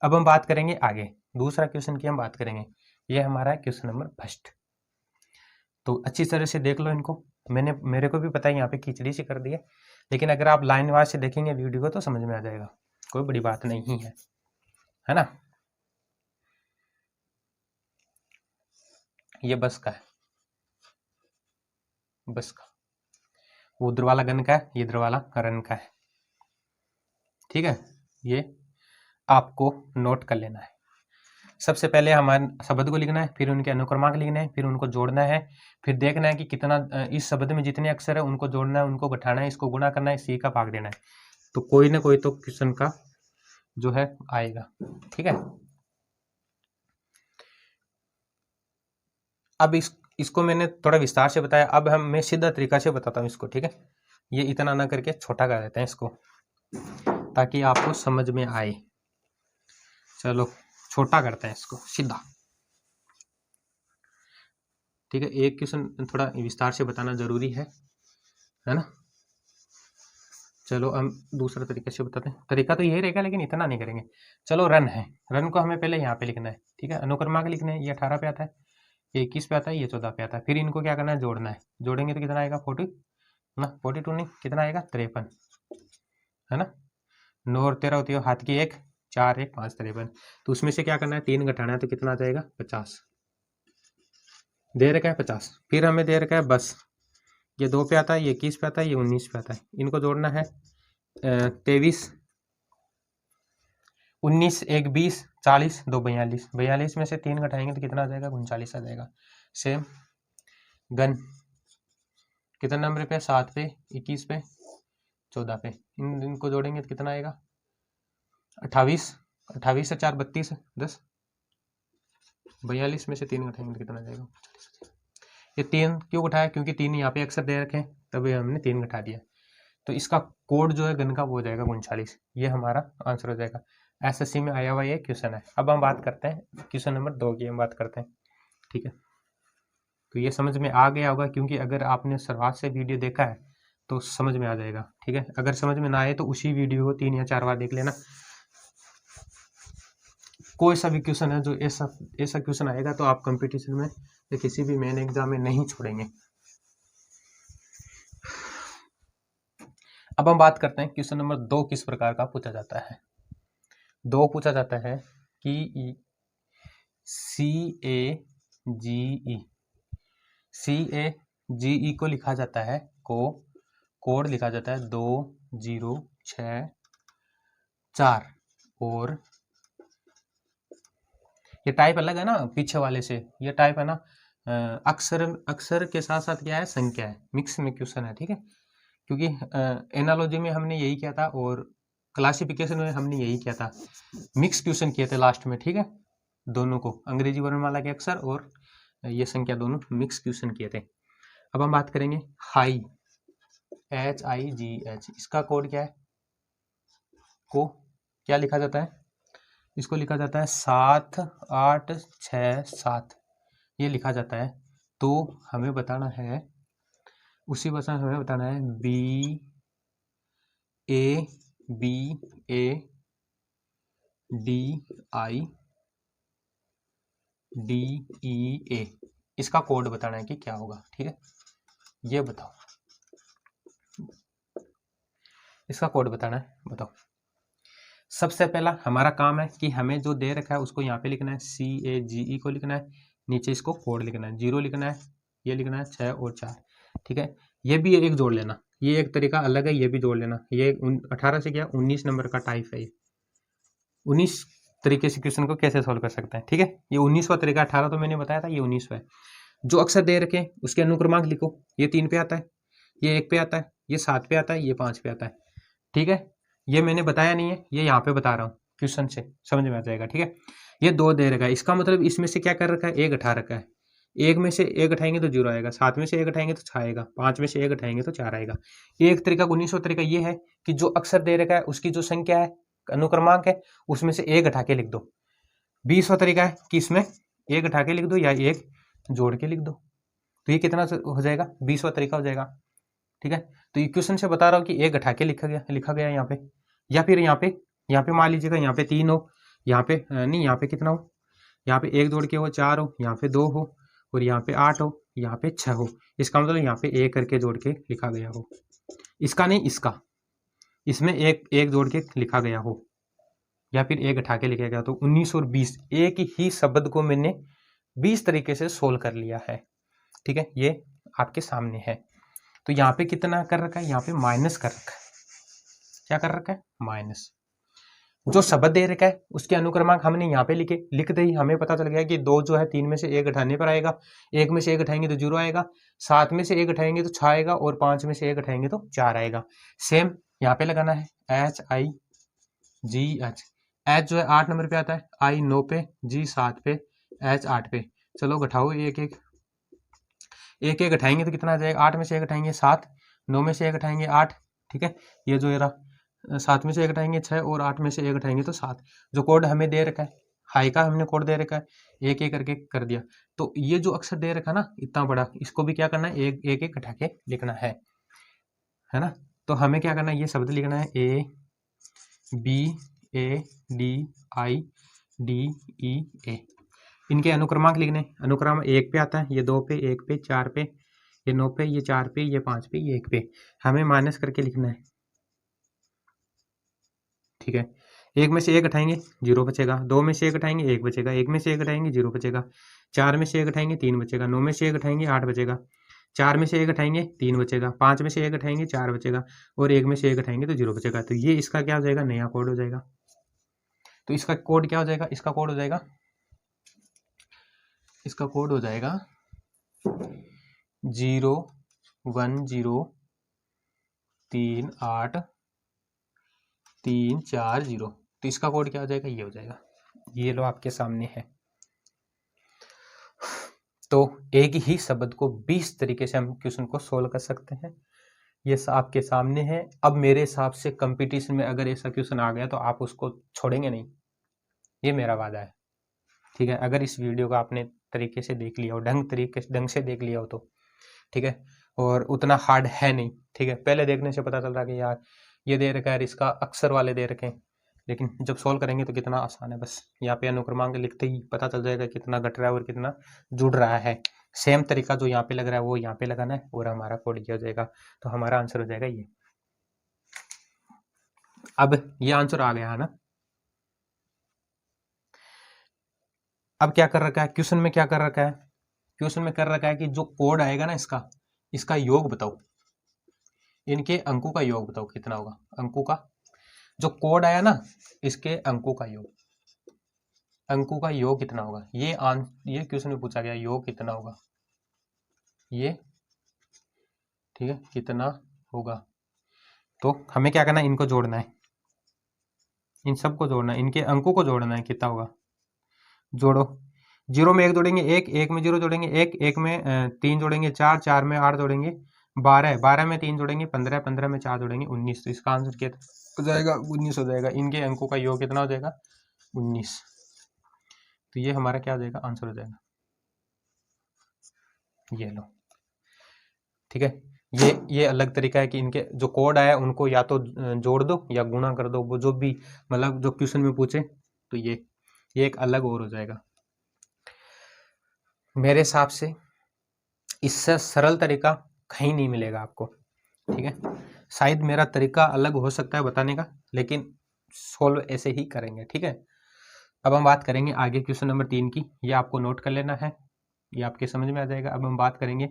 अब हम बात करेंगे आगे, दूसरा क्वेश्चन की हम बात करेंगे। ये हमारा है क्वेश्चन नंबर फर्स्ट। तो अच्छी तरह से देख लो इनको। मेरे को भी पता है यहाँ पे खिचड़ी सी कर दी है, लेकिन अगर आप लाइन वाइज से देखेंगे वीडियो को तो समझ में आ जाएगा, कोई बड़ी बात नहीं है ना। ये बस का है, बस का, वो उधर वाला गन का है, ये इधर वाला रन का है। ठीक है, ये आपको नोट कर लेना है। सबसे पहले हमारे शब्द को लिखना है, फिर उनके अनुक्रमांक लिखने हैं, फिर उनको जोड़ना है, फिर देखना है कि कितना इस शब्द में जितने अक्षर है उनको जोड़ना है, उनको घटाना है, इसको गुणा करना है, सी का भाग देना है। तो कोई ना कोई तो क्वेश्चन का जो है आएगा। ठीक है, अब इसको मैंने थोड़ा विस्तार से बताया, अब मैं सीधा तरीका से बताता हूँ इसको। ठीक है, ये इतना ना करके छोटा कर देते हैं इसको ताकि आपको समझ में आए। चलो छोटा करते हैं इसको सीधा। ठीक है, एक क्वेश्चन थोड़ा विस्तार से बताना जरूरी है ना। चलो हम दूसरा तरीके से बताते हैं, तरीका तो यही रहेगा लेकिन इतना नहीं करेंगे। चलो रन है, रन को हमें पहले यहाँ पे लिखना है। ठीक है, अनुक्रमांक लिखने हैं, ये 18 पे आता है, ये 21 पे आता है, ये 14 पे आता है। फिर इनको क्या करना है? जोड़ना है, जोड़ेंगे तो कितना आएगा? 40 ना, 42 नहीं, कितना आएगा? 53, है ना। 9 और 13 होती है, हाथ की 1, 4 1 5 53, तो उसमें से क्या करना है? 3 घटाना है, तो कितना आ जाएगा? 50 दे रखा है 50। फिर हमें दे रखा है बस, ये 2 पे आता है, ये 21 पे आता है, ये 19 पे आता है। इनको जोड़ना है 23, 19 1 20, 40 2 42, 42 में से 3 घटाएंगे तो कितना आ जाएगा? 39 आ जाएगा। सेम गन कितना नंबर पे? 7 पे, 21 पे, 14 पे, इनको जोड़ेंगे तो कितना आएगा? 28, 28 से 4 32, 10, 42 में से 3 घटाएंगे तो कितना आ जाएगा? ये 3 क्यों घटाया? क्योंकि 3 यहाँ पे अक्सर दे रखे हैं, तभी हमने 3 घटा दिया। तो इसका कोड जो है गन का वो हो जाएगा 39। ये हमारा आंसर हो जाएगा। एसएससी में आया हुआ ये क्वेश्चन है। अब हम बात करते हैं क्वेश्चन नंबर 2 की, हम बात करते हैं। ठीक है, तो ये समझ में आ गया होगा, क्योंकि अगर आपने शुरुआत से वीडियो देखा है तो समझ में आ जाएगा। ठीक है, अगर समझ में ना आए तो उसी वीडियो को 3 या 4 बार देख लेना। कोई सा भी क्वेश्चन है जो ऐसा क्वेश्चन आएगा तो आप कंपटीशन में या किसी भी मेन एग्जाम में नहीं छोड़ेंगे। अब हम बात करते हैं क्वेश्चन नंबर 2 किस प्रकार का पूछा जाता है। 2 पूछा जाता है कि CAGE को लिखा जाता है, कोड लिखा जाता है 2064 और ये टाइप अलग है ना पीछे वाले से। ये टाइप है ना अक्षर के साथ साथ क्या है, संख्या है, मिक्स में क्वेश्चन है। ठीक है, क्योंकि एनालॉजी में हमने यही किया था और क्लासिफिकेशन में हमने यही किया था, मिक्स क्वेश्चन किए थे लास्ट में। ठीक है, दोनों को अंग्रेजी वर्णमाला के अक्षर और ये संख्या दोनों मिक्स क्वेश्चन किए थे। अब हम बात करेंगे हाई, HIGH, इसका कोड क्या है? को क्या लिखा जाता है? इसको लिखा जाता है 7867, ये लिखा जाता है। तो हमें बताना है, उसी भाषा में हमें बताना है BABADEA, इसका कोड बताना है कि क्या होगा। ठीक है, ये बताओ, इसका कोड बताना है, बताओ। सबसे पहला हमारा काम है कि हमें जो दे रखा है उसको यहाँ पे लिखना है, CAGE को लिखना है, नीचे इसको कोड लिखना है, 0 लिखना है, ये लिखना है 6 और 4। ठीक है, ये भी एक जोड़ लेना, ये एक तरीका अलग है, ये भी जोड़ लेना। ये 18 से क्या 19 नंबर का टाइप है। ये 19 तरीके से क्वेश्चन को कैसे सॉल्व कर सकते हैं। ठीक है, ये 19वां तरीका, 18 तो मैंने बताया था, ये 19वां है। जो अक्षर दे रखे उसके अनुक्रमांक लिखो। ये 3 पे आता है, ये 1 पे आता है, ये 7 पे आता है, ये 5 पे आता है। ठीक है, ये मैंने बताया नहीं है, ये यहाँ पे बता रहा हूँ, क्वेश्चन से समझ में आ जाएगा। ठीक है, ये 2 दे रखा है, इसका मतलब इसमें से क्या कर रखा है, 1 घटा रखा है। 1 में से 1 घटाएंगे तो 0 आएगा, 7 में से 1 घटाएंगे तो 6 आएगा, 5 में से 1 घटाएंगे तो 4 आएगा। एक तरीका 19वां तरीका ये है कि जो अक्षर दे रखा है उसकी जो संख्या है, अनुक्रमांक है, उसमें से 1 घटा के लिख दो। 20वां तरीका है कि इसमें 1 घटा के लिख दो या 1 जोड़ के लिख दो। तो ये कितना हो जाएगा, 20वां तरीका हो जाएगा। ठीक है, तो ये क्वेश्चन से बता रहा हूँ कि 1 घटा के लिखा गया यहाँ पे, या फिर यहाँ पे मान लीजिएगा यहाँ पे 3 हो, यहाँ पे नहीं, यहाँ पे कितना हो, यहाँ पे 1 जोड़ के हो 4 हो, यहाँ पे 2 हो, और यहाँ पे 8 हो, यहाँ पे 6 हो। इसका मतलब यहाँ पे 1 करके जोड़ के लिखा गया हो, इसका नहीं, इसका, इसमें 1 जोड़ के लिखा गया हो, या फिर 1 घटा के लिखा गया। तो 19 और 20 एक ही शब्द को मैंने 20 तरीके से सोल्व कर लिया है। ठीक है, ये आपके सामने है। तो यहाँ पे कितना कर रखा है, यहाँ पे माइनस कर रखा है। क्या कर रखा है, माइनस। जो शब्द दे रखा है उसके अनुक्रमांक हमने यहाँ पे लिख दे, हमें पता चल गया कि 2 जो है 3 में से 1 घटाने पर आएगा, 1 में से 1 घटाएंगे तो 0 आएगा, 7 में से 1 घटाएंगे तो 6 आएगा, और 5 में से 1 घटाएंगे तो 4 आएगा। सेम यहाँ पे लगाना है, HIGH। H जो है 8 नंबर पे आता है, I 9 पे, G 7 पे, H 8 पे। चलो घटाओ, एक एक घटाएंगे तो कितना आ जाएगा, 8 में से 1 घटाएंगे 7, 9 में से 1 घटाएंगे 8। ठीक है, ये जो रहा 7 में से 1 घटाएंगे 6, और 8 में से 1 घटाएंगे तो 7। जो कोड हमें दे रखा है, हाई का हमने कोड दे रखा है, एक एक करके कर दिया। तो ये जो अक्षर दे रखा ना इतना बड़ा, इसको भी क्या करना है, एक एक घटा के लिखना है ना। तो हमें क्या करना है, ये शब्द लिखना है ABADIDEA। इनके अनुक्रमांक लिखने, अनुक्रम 1 पे आता है, ये 2 पे, 1 पे, 4 पे, ये 9 पे, ये 4 पे, ये 5 पे, ये 1 पे। हमें माइनस करके लिखना है। ठीक है, 1 में से 1 घटाएंगे 0 बचेगा, 2 में से 1 घटाएंगे 1 बचेगा, 1 में से 1 घटाएंगे 0 बचेगा, 4 में से 1 घटाएंगे 3 बचेगा, 9 में से 1 घटाएंगे 8 बचेगा, 4 में से 1 घटाएंगे 3 बचेगा, 5 में से 1 घटाएंगे 4 बचेगा, और 1 में से 1 घटाएंगे तो 0 बचेगा। तो ये इसका क्या हो जाएगा, नया कोड हो जाएगा। तो इसका कोड क्या हो जाएगा, इसका कोड हो जाएगा 01038340। तो इसका कोड क्या हो जाएगा, ये हो जाएगा, ये लो आपके सामने है। तो एक ही शब्द को 20 तरीके से हम क्वेश्चन को सोल्व कर सकते हैं। ये आपके सामने है। अब मेरे हिसाब से कंपटीशन में अगर ऐसा क्वेश्चन आ गया तो आप उसको छोड़ेंगे नहीं, ये मेरा वादा है। ठीक है, अगर इस वीडियो को आपने तरीके से देख लिया हो, ढंग से देख लिया हो तो ठीक है, और उतना हार्ड है नहीं। ठीक है, पहले देखने से पता चल रहा है कि यार ये दे रखा है, इसका अक्षर वाले दे रखे हैं, लेकिन जब सोल्व करेंगे तो कितना आसान है। बस यहाँ पे अनुक्रमांक लिखते ही पता चल जाएगा कितना घट रहा है और कितना जुड़ रहा है। सेम तरीका जो यहाँ पे लग रहा है वो यहाँ पे लगाना है और हमारा कोड किया जाएगा, तो हमारा आंसर हो जाएगा ये। अब ये आंसर आ गया है ना। अब क्या कर रखा है क्वेश्चन में, क्या कर रखा है क्वेश्चन में, कर रखा है कि जो कोड आएगा ना इसका योग बताओ, इनके अंकों का योग बताओ कितना होगा। अंकों का जो कोड आया ना, इसके अंकों का योग कितना होगा। ये क्वेश्चन में पूछा गया, योग कितना होगा ये, ठीक है, कितना होगा। तो हमें क्या करना है, इनको जोड़ना है, इन सबको जोड़ना है, इनके अंकों को जोड़ना है, कितना होगा। जोड़ो, 0 में 1 जोड़ेंगे 1, 1 में 0 जोड़ेंगे 1, 1 में 3 जोड़ेंगे 4, 4 में 8 जोड़ेंगे 12, 12 में 3 जोड़ेंगे 15, 15 में 4 जोड़ेंगे 19। तो इसका आंसर क्या हो जाएगा, 19 हो जाएगा। इनके अंकों का योग कितना हो जाएगा, 19। तो ये हमारा क्या हो जाएगा, आंसर हो जाएगा। ये लो, ठीक है। ये अलग तरीका है कि इनके जो कोड आया उनको या तो जोड़ दो या गुणा कर दो, वो जो भी मतलब जो क्वेश्चन में पूछे, तो ये एक अलग और हो जाएगा। मेरे हिसाब से इससे सरल तरीका कहीं नहीं मिलेगा आपको, ठीक है। शायद मेरा तरीका अलग हो सकता है बताने का, लेकिन सोल्व ऐसे ही करेंगे, ठीक है। अब हम बात करेंगे आगे क्वेश्चन नंबर 3 की, ये आपको नोट कर लेना है, ये आपके समझ में आ जाएगा। अब हम बात करेंगे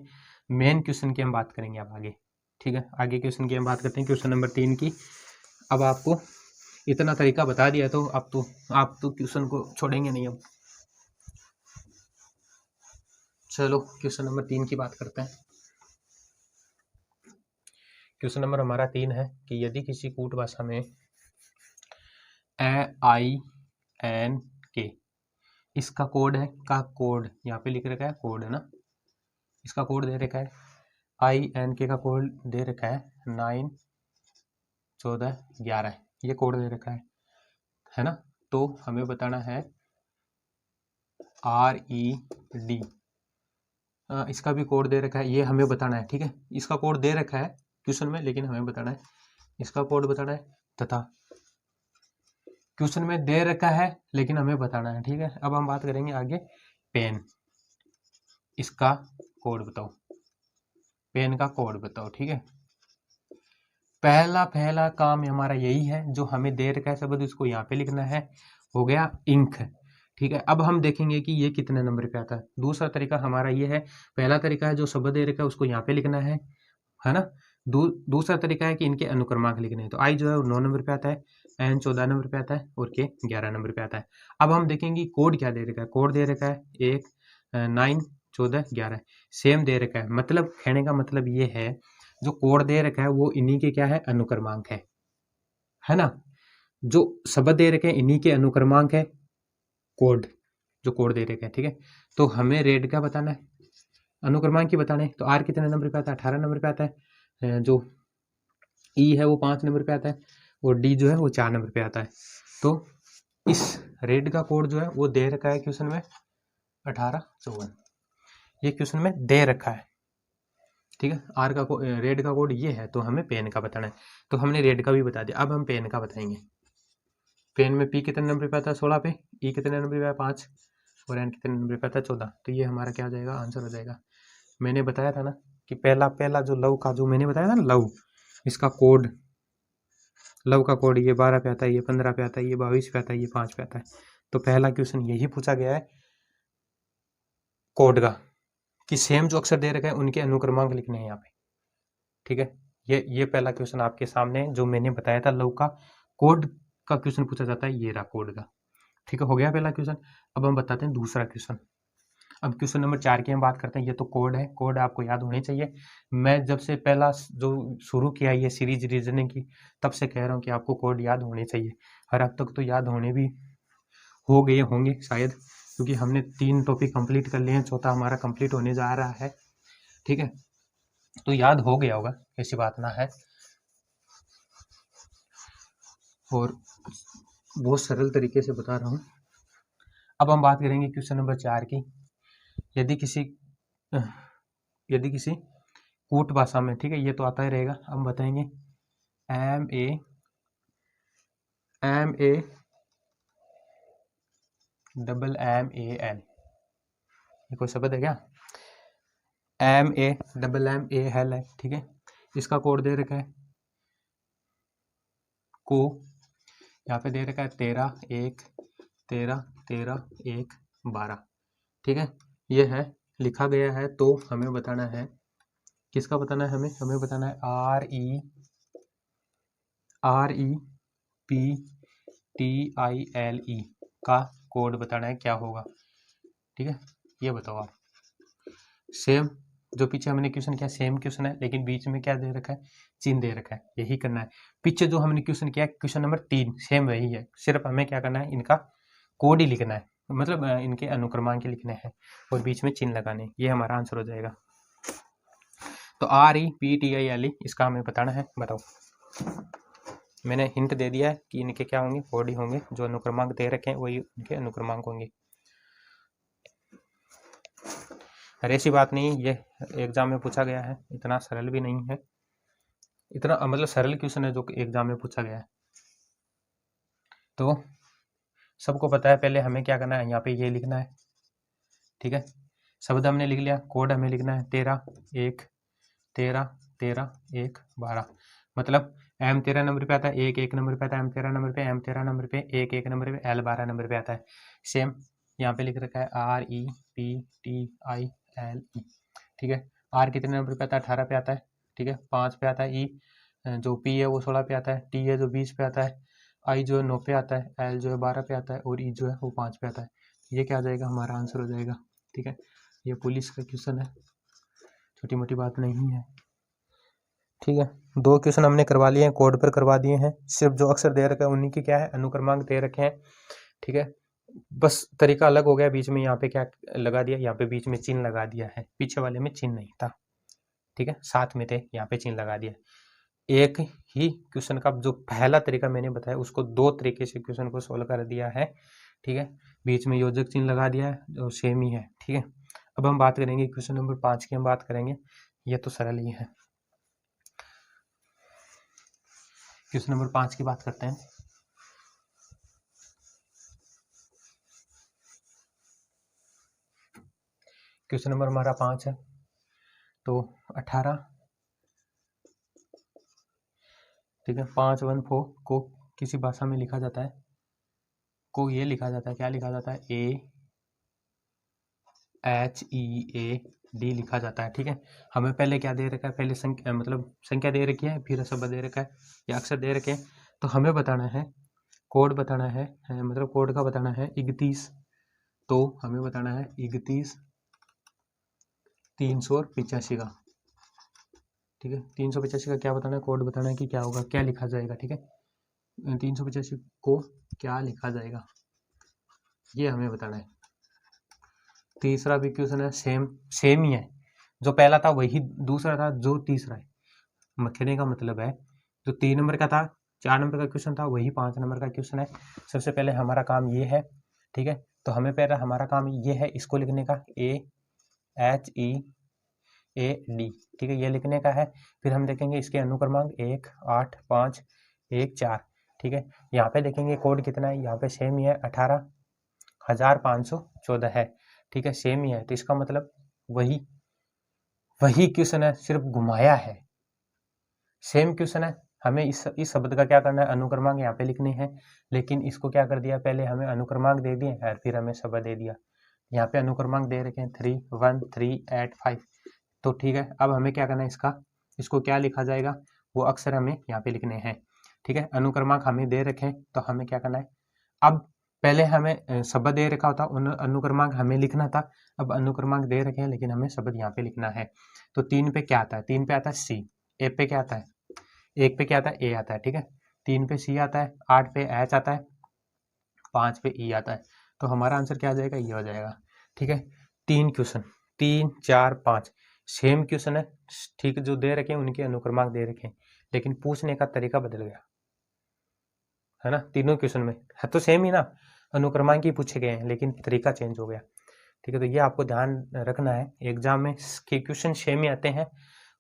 मेन क्वेश्चन की, हम बात करेंगे अब आगे, ठीक है। आगे क्वेश्चन की हम बात करते हैं, क्वेश्चन नंबर 3 की। अब आपको इतना तरीका बता दिया तो आप तो क्वेश्चन को छोड़ेंगे नहीं। अब चलो क्वेश्चन नंबर 3 की बात करते हैं। क्वेश्चन नंबर हमारा 3 है कि यदि किसी कूट भाषा में INK इसका कोड है, कोड यहाँ पे लिख रखा है, कोड है ना, इसका कोड दे रखा है, INK का कोड दे रखा है 9 14 11, ये कोड दे रखा है ना। तो हमें बताना है RED, इसका भी कोड दे रखा है, ये हमें बताना है, ठीक है। इसका कोड दे रखा है क्वेश्चन में, लेकिन हमें बताना है, इसका कोड बताना है, तथा क्वेश्चन में दे रखा है लेकिन हमें बताना है, ठीक है। अब हम बात करेंगे आगे पेन, इसका कोड बताओ, पेन का कोड बताओ, ठीक है। पहला काम हमारा यही है, जो हमें दे रखा है शब्द इसको यहाँ पे लिखना है, हो गया इंक, ठीक है। अब हम देखेंगे कि ये कितने नंबर पे आता है। दूसरा तरीका हमारा ये है, पहला तरीका है जो शब्द दे रखा है उसको यहाँ पे लिखना है ना। दूसरा तरीका है कि इनके अनुक्रमांक लिखने हैं। तो आई जो है 9 नंबर पे आता है, एन 14 नंबर पे आता है और के 11 नंबर पे आता है। अब हम देखेंगे कोड क्या दे रखा है। कोड दे रखा है 1 9 14 11, सेम दे रखा है। मतलब कहने का मतलब ये है, जो कोड दे रखा है वो इन्हीं के क्या है, अनुक्रमांक है ना। जो शब्द दे रखे हैं इन्हीं के अनुक्रमांक है, कोड जो कोड दे रखे हैं, ठीक है। तो हमें रेड का बताना है, अनुक्रमांक की बताना है। तो आर कितने नंबर पे आता है, 18 नंबर पे आता है। जो ई है वो 5 नंबर पे आता है और डी जो है वो 4 नंबर पे आता है। तो इस रेड का कोड जो है वो दे रखा है क्वेश्चन में 1854, ये क्वेश्चन में दे रखा है, ठीक है। आर का रेड का कोड ये है, तो हमें पेन का बताना है। तो हमने रेड का भी बता दिया, अब हम पेन का बताएंगे। पेन में पी कितने नंबर पे आता है, 16 पे, ई कितने नंबर पे आता है, 5, और एन कितने नंबर पे आता है, 14। तो ये हमारा क्या हो जाएगा, आंसर हो जाएगा। मैंने बताया था ना कि पहला जो लव का जो मैंने बताया था ना, लव, इसका कोड, लव का कोड ये 12 पे आता है, ये 15 पे आता है, ये 22 पे आता है, ये 5 पे आता है। तो पहला क्वेश्चन यही पूछा गया है कोड का, कि सेम जो अक्षर दे रखे हैं उनके अनुक्रमांक लिखने हैं यहाँ पे, ठीक है। ये पहला क्वेश्चन आपके सामने जो मैंने बताया था, लव का कोड का क्वेश्चन पूछा जाता है, ये रहा कोड का, ठीक है। हो गया पहला क्वेश्चन। अब हम बताते हैं दूसरा क्वेश्चन। अब क्वेश्चन नंबर 4 की हम बात करते हैं। ये तो कोड है, कोड आपको याद होने चाहिए। मैं जब से पहला जो शुरू किया ये सीरीज रीजनिंग की, तब से कह रहा हूँ कि आपको कोड याद होने चाहिए, और अब तक तो याद होने भी हो गए होंगे शायद, क्योंकि हमने 3 टॉपिक कंप्लीट कर लिए हैं, चौथा हमारा कंप्लीट होने जा रहा है। ठीक है, तो याद हो गया होगा, ऐसी बात ना है। और बहुत सरल तरीके से बता रहा हूँ। अब हम बात करेंगे क्वेश्चन नंबर 4 की। यदि किसी कूट भाषा में, ठीक है, ये तो आता ही रहेगा, हम बताएंगे MAMAL, ये कोई शब्द है क्या? MAMAL है, ठीक है। इसका कोड दे रखा है को, यहाँ पे दे रखा है 13 1 ठीक है, ये है लिखा गया है। तो हमें बताना है, किसका बताना है? हमें बताना है REPTILE का कोड बताना है, क्या होगा। ठीक है, ये बताओ आप। सेम जो पीछे हमने क्वेश्चन किया सेम क्वेश्चन है, लेकिन बीच में क्या दे रखा है? चिन्ह दे रखा है, यही करना है। पीछे जो हमने क्वेश्चन किया क्वेश्चन नंबर 3 सेम वही है, सिर्फ हमें क्या करना है, इनका कोड ही लिखना है, मतलब इनके अनुक्रमांक लिखने हैं और बीच में चिन्ह लगाने, ये हमारा आंसर हो जाएगा। तो REPTILE इसका हमें बताना है, बताओ। मैंने हिंट दे दिया है कि इनके क्या होंगे, कोड ही होंगे, जो अनुक्रमांक दे रखे हैं वही इनके अनुक्रमांक होंगे। अरे ऐसी बात नहीं, ये एग्जाम में पूछा गया है, इतना सरल भी नहीं है, इतना मतलब सरल क्वेश्चन है जो एग्जाम में पूछा गया है। तो सबको पता है, पहले हमें क्या करना है, यहाँ पे ये लिखना है। ठीक है, शब्द हमने लिख लिया, कोड हमें लिखना है 13 1 12, मतलब M 13 नंबर पे आता है, 1 1 नंबर पे आता है, M 13 नंबर पे, M 13 नंबर पे, 1 1 नंबर पे, L 12 नंबर पे आता है। सेम यहाँ पे लिख रखा है REPTILE, ठीक है। R कितने नंबर पे आता है? 18 पे आता है, ठीक है। 5 पे आता है, E जो P है वो 16 पे आता है, T है जो 20 पे आता है, I जो है 9 पे आता है, L जो है 12 पे आता है और E जो है वो 5 पे आता है। ये क्या आ जाएगा, हमारा आंसर हो जाएगा। ठीक है, ये पुलिस का क्वेश्चन है, छोटी मोटी बात नहीं है। ठीक है, 2 क्वेश्चन हमने करवा लिए हैं, कोड पर करवा दिए हैं, सिर्फ जो अक्षर दे रखे हैं उन्हीं के क्या है, अनुक्रमांक दे रखे हैं। ठीक है, बस तरीका अलग हो गया, बीच में यहाँ पे क्या लगा दिया, यहाँ पे बीच में चिन्ह लगा दिया है, पीछे वाले में चिन्ह नहीं था। ठीक है, साथ में थे, यहाँ पे चिन्ह लगा दिया। एक ही क्वेश्चन का जो पहला तरीका मैंने बताया उसको 2 तरीके से क्वेश्चन को सोल्व कर दिया है। ठीक है, बीच में योजक चिन्ह लगा दिया है, जो सेम ही है। ठीक है, अब हम बात करेंगे क्वेश्चन नंबर 5 की, हम बात करेंगे, ये तो सरल ही है। क्वेश्चन नंबर 5 की बात करते हैं। क्वेश्चन नंबर हमारा 5 है, तो 18, ठीक है, 5 1 4 को किसी भाषा में लिखा जाता है, को ये लिखा जाता है, क्या लिखा जाता है, AHEAD लिखा जाता है। ठीक है, हमें पहले क्या दे रखा है, पहले संख्या मतलब संख्या दे रखी है, फिर शब्द दे रखा है या अक्षर दे रखे हैं। तो हमें बताना है, कोड बताना है, मतलब कोड का बताना है 31, तो हमें बताना है 31 385 का। ठीक है, 385 का क्या बताना है, कोड बताना है कि क्या होगा, क्या लिखा जाएगा। ठीक है, 385 को क्या लिखा जाएगा, ये हमें बताना है। तीसरा भी क्वेश्चन है, सेम ही है, जो पहला था वही दूसरा था, जो तीसरा है। कहने का मतलब है, जो 3 नंबर का था, 4 नंबर का क्वेश्चन था, वही 5 नंबर का क्वेश्चन है। सबसे पहले हमारा काम ये है, ठीक है, तो हमें पहले हमारा काम ये है, इसको लिखने का, AHEAD, ठीक है, ये लिखने का है। फिर हम देखेंगे इसके अनुक्रमांक 1 8 5 1 4, ठीक है। यहाँ पे देखेंगे कोड कितना है, यहाँ पे सेम ही है, 18,514 है। ठीक है, सेम ही है, तो इसका मतलब वही क्वेश्चन है, सिर्फ घुमाया है, सेम क्वेश्चन है। हमें इस शब्द का क्या करना है, अनुक्रमांक यहाँ पे लिखने हैं, लेकिन इसको क्या कर दिया, पहले हमें अनुक्रमांक दे दिए और फिर हमें शब्द दे दिया। यहाँ पे अनुक्रमांक दे रखे हैं 3 1 3 8 5, तो ठीक है, अब हमें क्या करना है, इसको क्या लिखा जाएगा, वो अक्षर हमें यहाँ पे लिखने हैं। ठीक है, अनुक्रमांक हमें दे रखे हैं, तो हमें क्या करना है, अब पहले हमें शब्द दे रखा होता, अनुक्रमांक हमें लिखना था, अब अनुक्रमांक दे रखे हैं लेकिन हमें शब्द यहाँ पे लिखना है। तो 3 पे क्या आता है, 3 पे आता है C, 1 पे क्या आता है, 1 पे क्या आता है, A आता है। ठीक है, 3 पे C आता है, 8 पे H आता है, 5 पे E आता है। तो हमारा आंसर क्या आ जाएगा, ये हो जाएगा। ठीक है, 3 क्वेश्चन, 3 4 5 सेम क्वेश्चन है, ठीक, जो दे रखे हैं उनके अनुक्रमांक दे रखे हैं, लेकिन पूछने का तरीका बदल गया है ना। तीनों क्वेश्चन में है तो सेम ही ना, अनुक्रमांक ही पूछे गए हैं लेकिन तरीका चेंज हो गया। ठीक है, तो ये आपको ध्यान रखना है, एग्जाम में के क्वेश्चन सेम ही आते हैं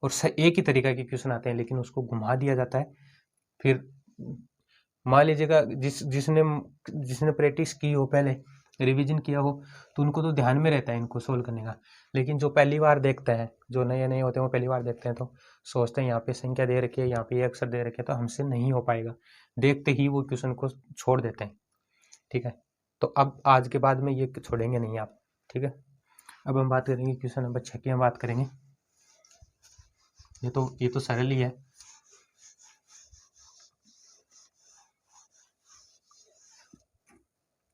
और एक ही तरीका के क्वेश्चन आते हैं, लेकिन उसको घुमा दिया जाता है। फिर मान लीजिएगा जिसने जिसने प्रैक्टिस की हो, पहले रिवीजन किया हो, तो उनको तो ध्यान में रहता है इनको सोल्व करने का, लेकिन जो पहली बार देखता है, जो नए नए होते हैं वो पहली बार देखते हैं, तो सोचते हैं यहाँ पे संख्या दे रखी है, यहाँ पे ये अक्षर दे रखे हैं, तो हमसे नहीं हो पाएगा, देखते ही वो क्वेश्चन को छोड़ देते हैं। ठीक है, तो अब आज के बाद में ये छोड़ेंगे नहीं आप। ठीक है, अब हम बात करेंगे क्वेश्चन नंबर 6 की, हम बात करेंगे। ये तो सरल ही है।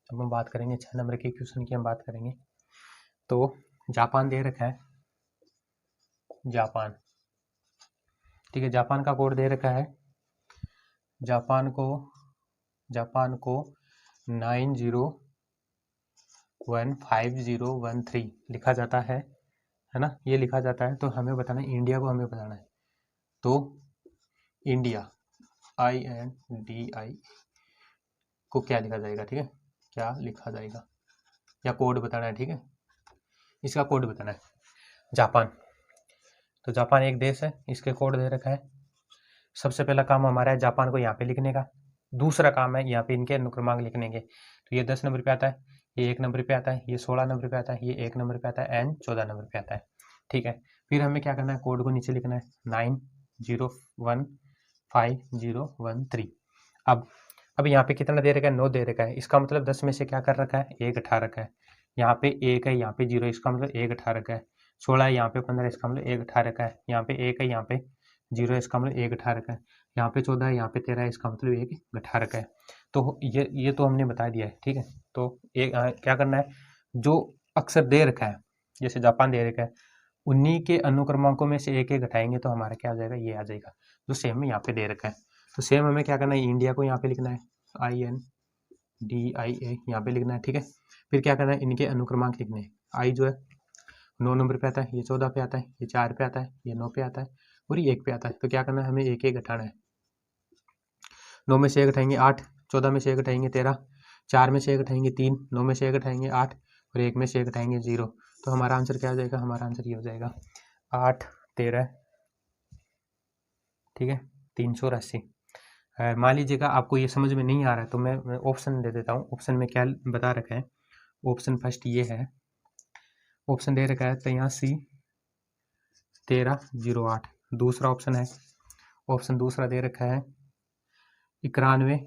अब हम बात करेंगे 6 नंबर के क्वेश्चन की, हम बात करेंगे। तो जापान दे रखा है, जापान। ठीक है, जापान का कोड दे रखा है, जापान को 901513 लिखा जाता है ना, ये लिखा जाता है। तो हमें बताना है, इंडिया को हमें बताना है। तो इंडिया INDI को क्या लिखा जाएगा, ठीक है, क्या लिखा जाएगा, या कोड बताना है। ठीक है, इसका कोड बताना है। जापान, तो जापान एक देश है, इसके कोड दे रखा है। सबसे पहला काम हमारा है जापान को यहाँ पे लिखने का, दूसरा काम है यहाँ पे इनके अनुक्रमांक लिखने के। तो ये 10 नंबर पे आता है, ये 1 नंबर पे आता है, ये 16 नंबर पे आता है, ये 1 नंबर पे आता है, एंड 14 नंबर पे आता है। ठीक है, फिर हमें क्या करना है, कोड को नीचे लिखना है 901513। अब यहाँ पे कितना दे रखा है, 9 दे रखा है, इसका मतलब 10 में से क्या कर रखा है, 1 हटा रखा है। यहाँ पे 1 है, यहाँ पे 0, इसका मतलब 1 हटा रखा है। 16 है, यहाँ पे 15, इसका मतलब 1 हटा रखा है। यहाँ पे 1 है, यहाँ पे 0 है, इसका मतलब 1 हटा रखा है। यहाँ पे 14 है, यहाँ पे 13 है, इसका मतलब 1 घटा रखा है। तो ये तो हमने बता दिया है। ठीक है, तो क्या करना है, जो अक्षर दे रखा है, जैसे जापान दे रखा है, उन्हीं के अनुक्रमांकों में से एक एक घटाएंगे तो हमारा क्या आ जाएगा, ये आ जाएगा, जो सेम में यहाँ पे दे रखा है। तो सेम हमें क्या करना है, इंडिया को यहाँ पे लिखना है, INDIA यहाँ पे लिखना है। ठीक है, फिर क्या करना है, इनके अनुक्रमांक लिखने हैं। आई जो है 9 नंबर पे आता है, ये 14 पे आता है, ये 4 पे आता है, ये 9 पे आता है, और ये 1 पे आता है। तो क्या करना है, हमें एक एक घटाना है। 9 में से 1 घटाएंगे 8, 14 में से 1 घटाएंगे 13, 4 में से 1 घटाएंगे 3, 9 में से 1 घटाएंगे 8, और 1 में से 1 घटाएंगे 0। तो हमारा आंसर क्या आ जाएगा, हमारा आंसर ये हो जाएगा 8 13, ठीक है, 380। मान लीजिएगा आपको ये समझ में नहीं आ रहा है तो मैं ऑप्शन दे देता हूँ। ऑप्शन में क्या बता रखा है, ऑप्शन फर्स्ट ये है, ऑप्शन दे रखा है 83 1308। दूसरा ऑप्शन है, ऑप्शन दूसरा दे रखा है 91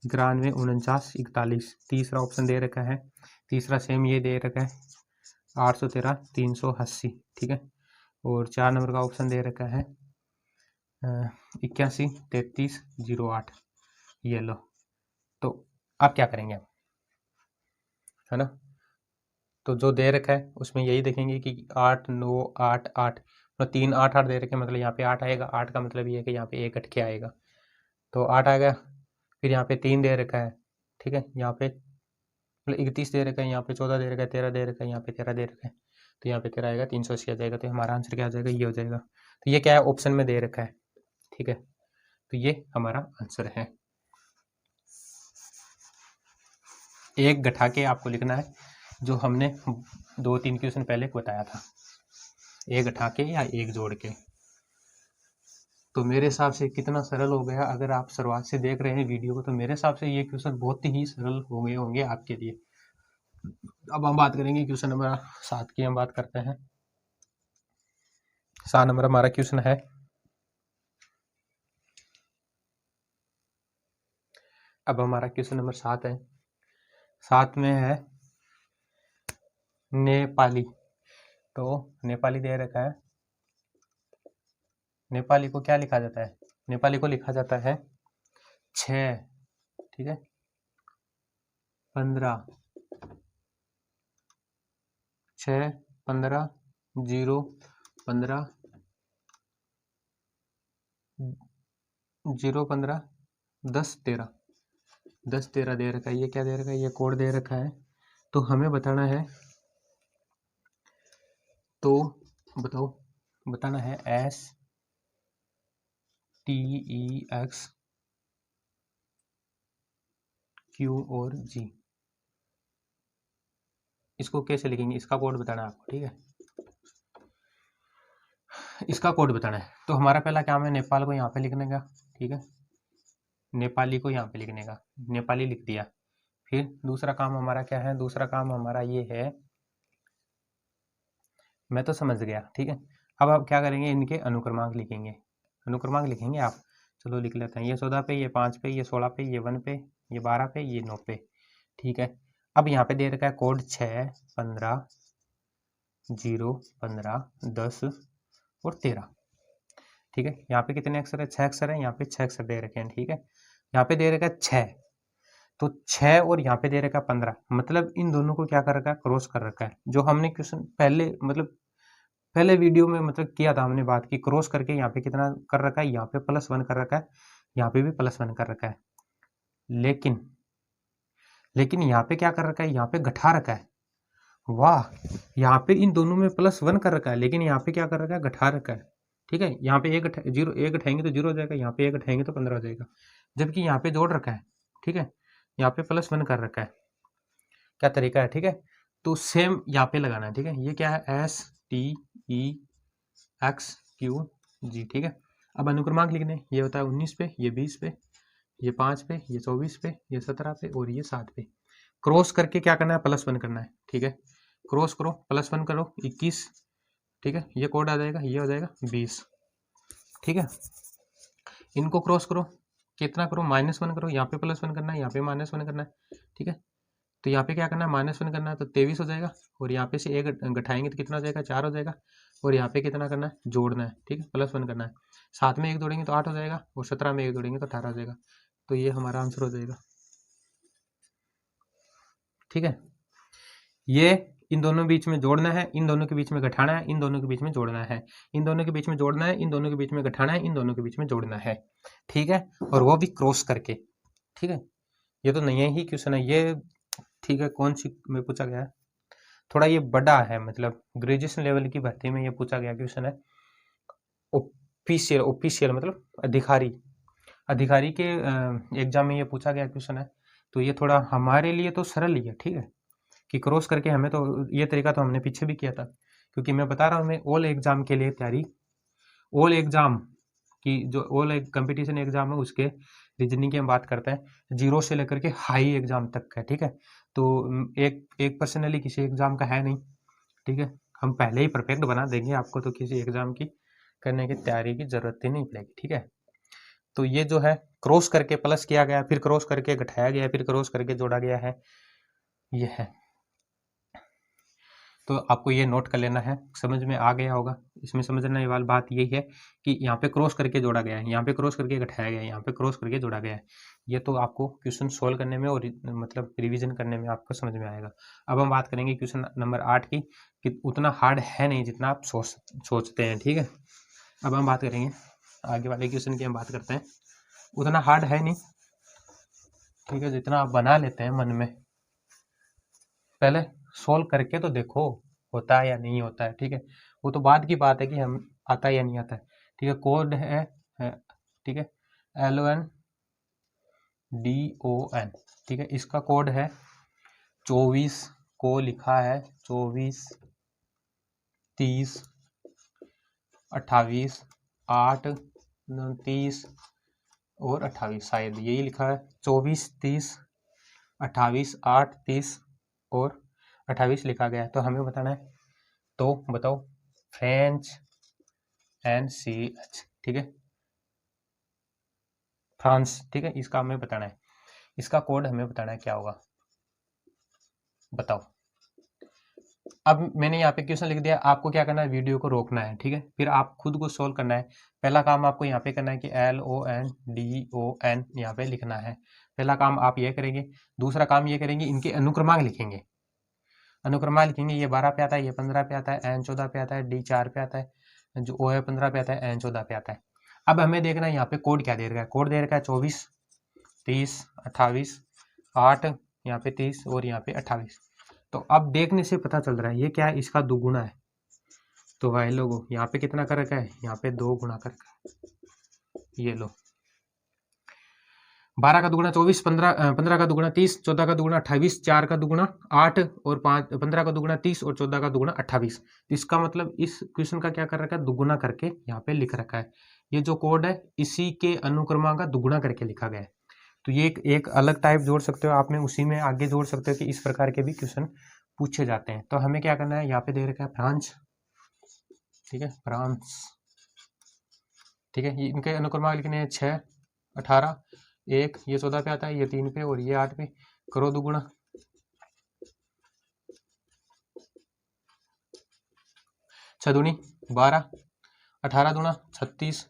49 41। तीसरा ऑप्शन दे रखा है, तीसरा सेम ये दे रखा है 813 380। ठीक है, और 4 नंबर का ऑप्शन दे रखा है 81 3308। ये लो, तो आप क्या करेंगे, है ना। तो जो दे रखा है उसमें यही देखेंगे कि 8 9 8 8, मतलब 3 8 8 दे रखे, मतलब यहाँ पे 8 आएगा। 8 का मतलब ये है कि यहाँ पे 1 घट के आएगा, तो 8 आ गया। फिर यहाँ पे 3 दे रखा है, ठीक है, यहाँ पे मतलब 31 दे रखा है, यहाँ पे 14 दे रखा है, 13 दे रखा है, यहाँ पे 13 दे रखा है, तो यहाँ पे 13 आएगा, 380 आ जाएगा। तो हमारा आंसर क्या आ जाएगा, ये हो जाएगा। तो ये क्या है, ऑप्शन में दे रखा है। ठीक है, तो ये हमारा आंसर है। एक घटा के आपको लिखना है, जो हमने 2-3 क्वेश्चन पहले बताया था, एक घटा के या एक जोड़ के। तो मेरे हिसाब से कितना सरल हो गया, अगर आप शुरुआत से देख रहे हैं वीडियो को तो मेरे हिसाब से ये क्वेश्चन बहुत ही सरल हो गए होंगे आपके लिए। अब हम बात करेंगे क्वेश्चन नंबर 7 की, हम बात करते हैं। 7 नंबर हमारा क्वेश्चन है, अब हमारा क्वेश्चन नंबर 7 है। 7 में है नेपाली। तो नेपाली दे रखा है, नेपाली को क्या लिखा जाता है, नेपाली को लिखा जाता है 6, ठीक है, 15 6 15 0 15 0 15 10 13। 10 13 दे रखा है, ये क्या दे रखा है, ये कोड दे रखा है। तो हमें बताना है, तो बताओ, बताना है S T E X Q और जी। इसको कैसे लिखेंगे, इसका कोड बताना है आपको, ठीक है, इसका कोड बताना है। तो हमारा पहला काम है नेपाल को यहाँ पे लिखने का, ठीक है, नेपाली को यहाँ पे लिखने का, नेपाली लिख दिया। फिर दूसरा काम हमारा क्या है, दूसरा काम हमारा ये है, मैं तो समझ गया, ठीक है। अब आप क्या करेंगे, इनके अनुक्रमांक लिखेंगे, अनुक्रमांक लिखेंगे आप। चलो लिख लेते हैं, ये 14 पे, ये 5 पे, ये 16 पे, ये 1 पे, ये 12 पे, ये 9 पे, ठीक है। अब यहाँ पे दे रखा है कोड 6 15 0 15 10 और 13, ठीक है। यहाँ पे कितने अक्षर है, 6 अक्षर है, यहाँ पे 6 अक्षर दे रखे हैं, ठीक है। यहाँ पे दे रखा है 6, तो 6 और यहाँ पे दे रखा है 15, मतलब इन दोनों को क्या कर रखा है, क्रॉस कर रखा है। जो हमने क्वेश्चन पहले मतलब पहले वीडियो में मतलब किया था, हमने बात की क्रॉस करके यहाँ पे कितना कर रखा है, यहाँ पे +1 कर रखा है, यहाँ पे भी +1 कर रखा है। लेकिन यहाँ पे क्या कर रखा है, यहाँ पे घटा रखा है। वाह, यहाँ पे इन दोनों में +1 कर रखा है, लेकिन यहाँ पे क्या कर रखा है, घटा रखा है, ठीक है। यहाँ पे एक घटाएंगे तो 0 हो जाएगा, यहाँ पे एक घटाएंगे तो 15 हो जाएगा, जबकि यहाँ पे जोड़ रखा है, ठीक है। यहाँ पे +1 कर रखा है, क्या तरीका है, ठीक है। तो सेम यहाँ पे लगाना है, ठीक है। ये क्या है, S T E X Q G, ठीक है। अब अनुक्रमांक लिखने, ये होता है 19 पे, ये 20 पे, ये 5 पे, ये 24 पे, ये 17 पे और ये 7 पे। क्रॉस करके क्या करना है, +1 करना है, ठीक है। क्रॉस करो, +1 करो 21, ठीक है। ये कोड आ जाएगा, ये हो जाएगा 20, ठीक है। इनको क्रॉस करो, कितना करो, -1 करो, यहाँ पे +1 करना है, यहाँ पे -1 करना है, ठीक है। तो यहाँ पे क्या करना है, -1 करना है, तो 23 हो जाएगा, और यहाँ पे से एक घटाएंगे तो कितना हो जाएगा, 4 हो जाएगा, और यहाँ पे कितना करना है, जोड़ना है, ठीक है, +1 करना है। 7 में 1 जोड़ेंगे तो 8 हो जाएगा, और 17 में 1 जोड़ेंगे तो 18 हो जाएगा। तो ये हमारा आंसर हो जाएगा, ठीक है। ये इन दोनों के बीच में जोड़ना है, इन दोनों के बीच में घटाना है, इन दोनों के बीच में जोड़ना है, इन दोनों के बीच में जोड़ना है, इन दोनों के बीच में घटाना है, इन दोनों के बीच में जोड़ना है, ठीक है। और वो भी क्रॉस करके, ठीक है। ये तो नया ही क्वेश्चन है ये, ठीक है। कौन सी में पूछा गया है, थोड़ा ये बड़ा है, मतलब ग्रेजुएशन लेवल की भर्ती में ये पूछा गया क्वेश्चन है। ऑफिशियल, ऑफिशियल मतलब अधिकारी, अधिकारी के एग्जाम में ये पूछा गया क्वेश्चन है। तो ये थोड़ा हमारे लिए तो सरल ही है, ठीक है, कि क्रॉस करके हमें तो ये तरीका तो हमने पीछे भी किया था, क्योंकि मैं बता रहा हूँ, मैं ऑल एग्जाम के लिए तैयारी, ऑल एग्जाम की जो ऑल कंपटीशन एग्जाम है उसके रीजनिंग की हम बात करते हैं, 0 से लेकर के हाई एग्जाम तक का, ठीक है। तो एक पर्सनली किसी एग्जाम का है नहीं, ठीक है। हम पहले ही परफेक्ट बना देंगे आपको, तो किसी एग्जाम की करने की तैयारी की जरूरत ही नहीं पड़ेगी, ठीक है। तो ये जो है क्रॉस करके प्लस किया गया, फिर क्रॉस करके घटाया गया, फिर क्रॉस करके जोड़ा गया है, ये है। तो आपको ये नोट कर लेना है, समझ में आ गया होगा। इसमें समझने वाली बात यही है कि यहाँ पे क्रॉस करके जोड़ा गया है, यहाँ पे क्रॉस करके घटाया गया है, यहाँ पे क्रॉस करके जोड़ा गया है। ये तो आपको क्वेश्चन सोल्व करने में और मतलब रिवीजन करने में आपको समझ में आएगा। अब हम बात करेंगे क्वेश्चन नंबर 8 की, कि उतना हार्ड है नहीं जितना आप सोचते हैं, ठीक है। अब हम बात करेंगे आगे वाले क्वेश्चन की, हम बात करते हैं, उतना हार्ड है नहीं, ठीक है, जितना आप बना लेते हैं मन में। पहले सोल्व करके तो देखो होता है या नहीं होता है, ठीक है। वो तो बाद की बात है कि हम आता है या नहीं आता है, ठीक है। कोड है, ठीक है, LON DON, ठीक है। इसका कोड है 24 को लिखा है 24 30 28 8 29 और 28, शायद यही लिखा है, 24 30 28 8 30 और 28 लिखा गया है। तो हमें बताना है, तो बताओ फ्रेंच NCH, ठीक है, फ्रांस, ठीक है। इसका हमें बताना है, इसका कोड हमें बताना है क्या होगा, बताओ। अब मैंने यहाँ पे क्वेश्चन लिख दिया, आपको क्या करना है, वीडियो को रोकना है, ठीक है, फिर आप खुद को सोल्व करना है। पहला काम आपको यहाँ पे करना है कि LON DON यहाँ पे लिखना है, पहला काम आप ये करेंगे। दूसरा काम ये करेंगे, इनके अनुक्रमांक लिखेंगे, अनुक्रमांक लिखेंगे, ये 12 पे आता है, ये 15 पे आता है, N 14 पे आता है, D 4 पे आता है, जो O है 15 पे आता है, N 14 पे आता है। अब हमें देखना है यहाँ पे कोड क्या दे रखा है, कोड दे रखा है 24 30 28 8, यहाँ पे 30 और यहाँ पे 28। तो अब देखने से पता चल रहा है ये क्या है, इसका दुगुना है। तो भाई लोगों यहाँ पे कितना कर रखा है, यहाँ पे 2 गुना कर रखा है। ये लो 12 का दुगुना 24, 15 का दुगुना 30, 14 का दुगुना 28, 4 का दुगुना 8 और 15 का दुगुना 30 और 14 का दुगुना 28। इसका मतलब इस क्वेश्चन का क्या कर रखा है, दुगुना करके यहाँ पे लिख रखा है। ये जो कोड है इसी के अनुक्रमांक का दुगुना करके लिखा गया है। तो ये एक अलग टाइप जोड़ सकते हो आप में, उसी में आगे जोड़ सकते हो कि इस प्रकार के भी क्वेश्चन पूछे जाते हैं। तो हमें क्या करना है, यहाँ पे दे रखा है फ्रांस, ठीक है, फ्रांस, ठीक है। इनके अनुक्रमांक लिखने हैं 6, 18, 1, ये 14 पे आता है, ये 3 पे और ये 8 पे। करो दुगुना, 6 दूनी 12, 18 दूना 36,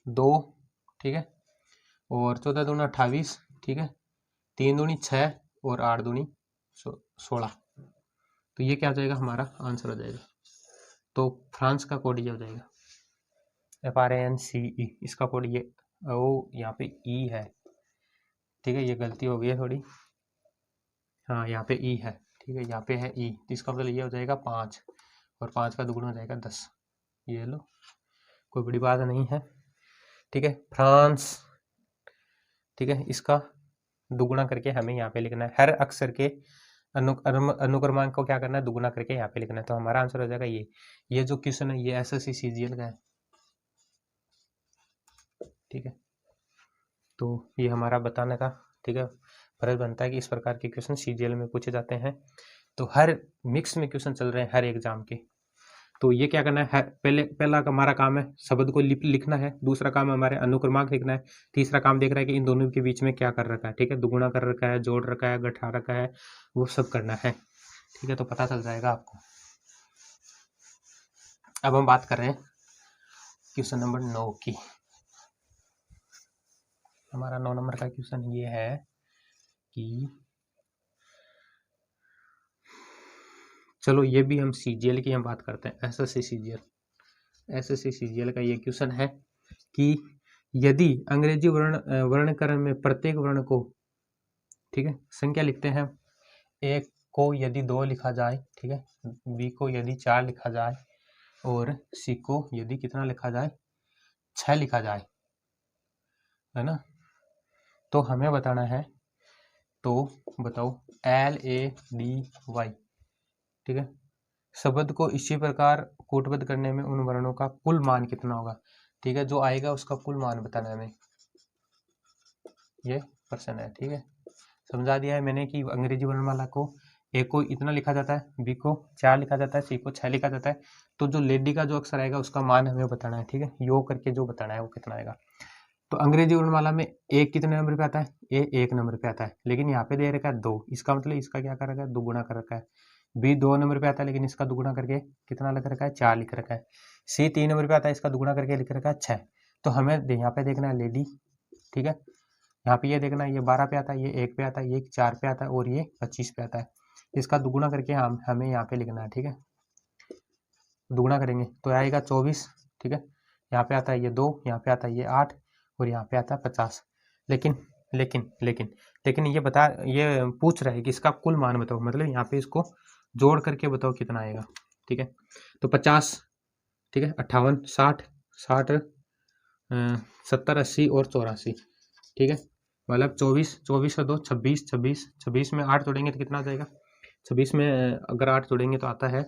2, ठीक है, और 14 दूना 28, ठीक है, 3 दूनी 6 और 8 दूनी 16। तो ये क्या हो जाएगा, हमारा आंसर हो जाएगा। तो फ्रांस का कोड ये हो जाएगा FRANCE। इसका कोड ये ओ यहाँ पे ई है, ठीक है, ये गलती हो गई है थोड़ी, हाँ यहाँ पे ई है, ठीक है, यहाँ पे है ई। तो इसका मतलब ये हो जाएगा 5 और 5 का दुगुना हो जाएगा 10। ये लो, कोई बड़ी बात नहीं है, ठीक है, फ्रांस, ठीक है। इसका दुगुना करके हमें यहाँ पे लिखना है, हर अक्षर के अनुक्रमांक को क्या करना है, दुगुना करके यहाँ पे लिखना है। तो हमारा आंसर हो जाएगा ये जो क्वेश्चन है ये SSC CGL का है, ठीक है। तो ये हमारा बताने का, ठीक है, फर्ज बनता है कि इस प्रकार के क्वेश्चन CGL में पूछे जाते हैं। तो हर मिक्स में क्वेश्चन चल रहे हैं हर एग्जाम के। तो ये क्या करना है, पहला हमारा काम है शब्द को लिखना है, दूसरा काम हमारे अनुक्रमांक लिखना है, तीसरा काम देख रहा है कि इन दोनों के बीच में क्या कर रखा है, ठीक है, दुगुना कर रखा है, जोड़ रखा है, घटा रखा है, वो सब करना है, ठीक है। तो पता चल जाएगा आपको। अब हम बात कर रहे हैं क्वेश्चन नंबर 9 की। हमारा 9 नंबर का क्वेश्चन ये है कि चलो ये भी हम CGL की हम बात करते हैं, SSC CGL का ये क्वेश्चन है कि यदि अंग्रेजी वर्णक्रम में प्रत्येक वर्ण को, ठीक है, संख्या लिखते हैं, A को यदि 2 लिखा जाए, ठीक है, B को यदि 4 लिखा जाए और C को यदि कितना लिखा जाए, 6 लिखा जाए, है ना। तो हमें बताना है, तो बताओ LADY, ठीक है, शब्द को इसी प्रकार कूटबद्ध करने में उन वर्णों का कुल मान कितना होगा, ठीक है, जो आएगा उसका कुल मान बताना है हमें, ये प्रश्न है, ठीक है। समझा दिया है मैंने कि अंग्रेजी वर्णमाला को A को इतना लिखा जाता है, B को 4 लिखा जाता है, C को 6 लिखा जाता है। तो जो लेडी का जो अक्षर आएगा उसका मान हमें बताना है, ठीक है, योग करके जो बताना है वो कितना आएगा। तो अंग्रेजी वर्णमाला में A कितने नंबर पे आता है, A 1 नंबर पे आता है, लेकिन यहाँ पे दे रखा है 2, इसका मतलब इसका क्या कर रखा है, दुगुना कर रखा है। B 2 नंबर पे आता है, लेकिन इसका दुगुना करके कितना लिख रखा है, 4 लिख रखा है। C 3 नंबर पे आता है, इसका दुगुना करके लिख रखा है 6। तो हमें यहाँ पे देखना है लेडी, ठीक है, यहाँ पे ये देखना है, ये 12 पे आता है, ये 1 पे आता है, ये 4 पे आता है और ये 25 पे आता है। इसका दुगुना करके हमें यहाँ पे लिखना है, ठीक है, दुगुना करेंगे तो आएगा 24, ठीक है, यहाँ पे आता है ये 2, यहाँ पे आता है ये 8 और यहाँ पे आता है 50। लेकिन लेकिन लेकिन लेकिन ये पूछ रहा है कि इसका कुल मान बताओ, मतलब यहाँ पे इसको जोड़ करके बताओ कितना आएगा, ठीक है। तो 50, ठीक है, 58, 60, 60, 70, 80 और 84, ठीक है, मतलब 24, 24 का 2, 26, 26, 26 में 8 जोड़ेंगे तो कितना आ जाएगा, 26 में अगर 8 जोड़ेंगे तो आता है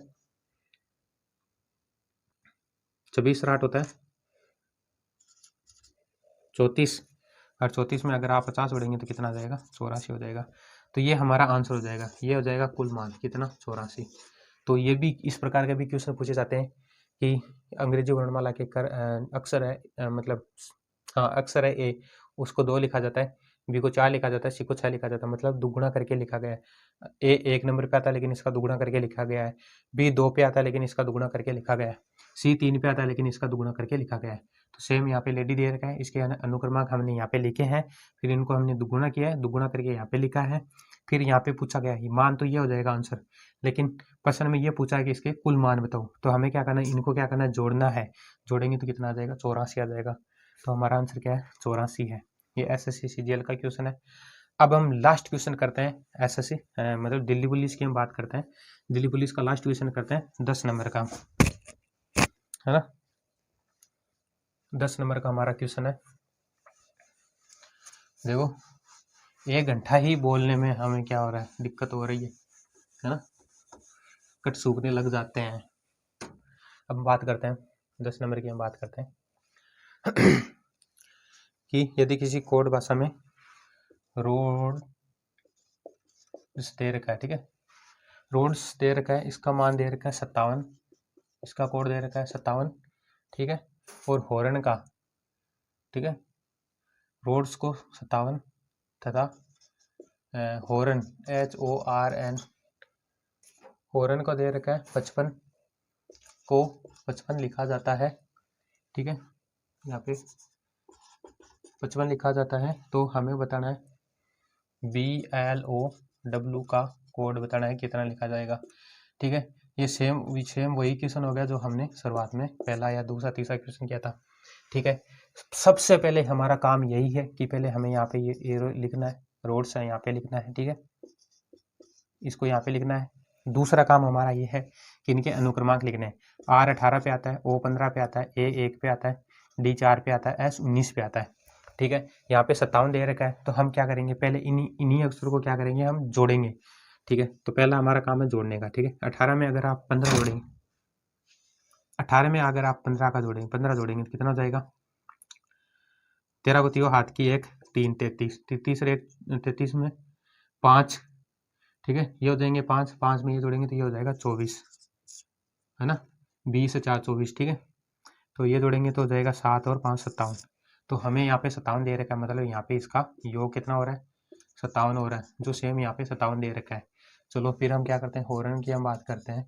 26 और 8 होता है 34, और 34 में अगर आप 50 जोड़ेंगे तो कितना आ जाएगा, 84 हो जाएगा। तो ये हमारा आंसर हो जाएगा, ये हो जाएगा कुल मान कितना, 84। तो ये भी इस प्रकार के भी क्वेश्चन पूछे जाते हैं कि अंग्रेजी वर्णमाला के अक्षर है, मतलब हाँ अक्षर है A, उसको 2 लिखा जाता है, B को 4 लिखा जाता है, C को 6 लिखा जाता है, मतलब दुगुना करके लिखा गया है। A 1 नंबर पे आता है लेकिन इसका दुगुना करके लिखा गया है, B 2 पे आता है लेकिन इसका दुगुना करके लिखा गया है, C 3 पे आता है लेकिन इसका दुगुना करके लिखा गया है। तो सेम यहाँ पे लेडी दे रखा है, इसके अनुक्रमांक हमने यहाँ पे लिखे हैं, फिर इनको हमने दुगुना किया है, दुगुना करके यहाँ पे लिखा है, फिर यहाँ पे पूछा गया है मान, तो ये हो जाएगा आंसर। लेकिन प्रश्न में ये पूछा है कि इसके कुल मान बताओ, तो हमें क्या करना है, इनको क्या करना है, जोड़ना है, जोड़ेंगे तो कितना आ जाएगा, 84 आ जाएगा। तो हमारा आंसर क्या है, 84 है। ये SSC CGL का क्वेश्चन है। अब हम लास्ट क्वेश्चन करते हैं एसएससी मतलब दिल्ली पुलिस की हम बात करते हैं। दिल्ली पुलिस का लास्ट क्वेश्चन करते हैं 10 नंबर का, है ना। 10 नंबर का हमारा क्वेश्चन है। देखो 1 घंटा ही बोलने में हमें क्या हो रहा है, दिक्कत हो रही है ना, कट सूखने लग जाते हैं। अब हम बात करते हैं 10 नंबर की, हम बात करते हैं कि यदि किसी कोड भाषा में रोड दे रखा है, ठीक है, रोड्स दे रखा है, इसका मान दे रखा है 57, इसका कोड दे रखा है 57, ठीक है, और हॉर्न का, ठीक है, रोड्स को 57 तथा हॉर्न HORN हॉर्न को दे रखा है 55 को 55 लिखा जाता है, ठीक है, यहाँ पे 55 लिखा जाता है। तो हमें बताना है BLOW का कोड बताना है कितना लिखा जाएगा, ठीक है। ये सेम वही क्वेश्चन हो गया जो हमने शुरुआत में पहला या दूसरा तीसरा क्वेश्चन किया था, ठीक है। सबसे पहले हमारा काम यही है कि पहले हमें यहाँ पे ये लिखना है, रोड्स है यहाँ पे लिखना है, ठीक है, इसको यहाँ पे लिखना है। दूसरा काम हमारा ये है कि इनके अनुक्रमांक लिखने हैं। R18 पे आता है, O15 पे आता है, A1 पे आता है, D4 पे आता है, S19 पे आता है, ठीक है। यहाँ पे 57 दे रखा है, तो हम क्या करेंगे, पहले इन्हीं अक्षरों को क्या करेंगे, हम जोड़ेंगे, ठीक है। तो पहला हमारा काम है जोड़ने का, ठीक है। 18 में अगर आप 15 जोड़ेंगे, 18 में अगर आप 15 का जोड़ेंगे, 15 जोड़ेंगे तो कितना हो जाएगा, 13 को 3 हाथ की 1 3 33, 33 में 5, ठीक है, ये हो जाएंगे 5, 5 में ये जोड़ेंगे तो ये हो जाएगा 24, है ना, 20 से 4 24, ठीक है। तो ये जोड़ेंगे तो हो जाएगा 7 और 5 57। तो हमें यहाँ पे 57 दे रखा है, मतलब यहाँ पे इसका योग कितना हो रहा है, 57 हो रहा है, जो सेम यहाँ पे 57 दे रखा है। चलो फिर हम क्या करते हैं, हॉर्न की हम बात करते हैं।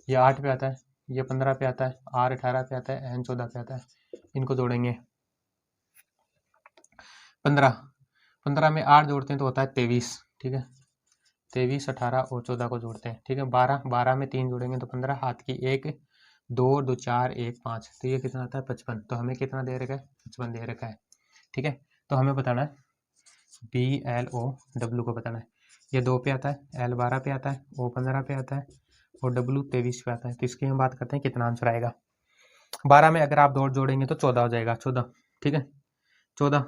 ये 8 पे आता है, ये 15 पे आता है, R18 पे आता है, N14 पे आता है, इनको जोड़ेंगे। 15 में 8 जोड़ते हैं तो होता है 23, ठीक है, 23 18 और 14 को जोड़ते हैं, ठीक है। 12 में 3 जोड़ेंगे तो 15, हाथ की 1 2 2 4 1 5, तो ये कितना आता है 55। तो हमें कितना दे रखा है, 55 दे रखा है, ठीक है। तो हमें बताना है BLOW को बताना है। ये 2 पे आता है, L12 पे आता है, O15 पे आता है और W 23 पे आता है। तो इसकी हम बात करते हैं कितना आंसर आएगा। 12 में अगर आप 2 जोड़ेंगे तो 14 हो जाएगा, 14, ठीक है, 14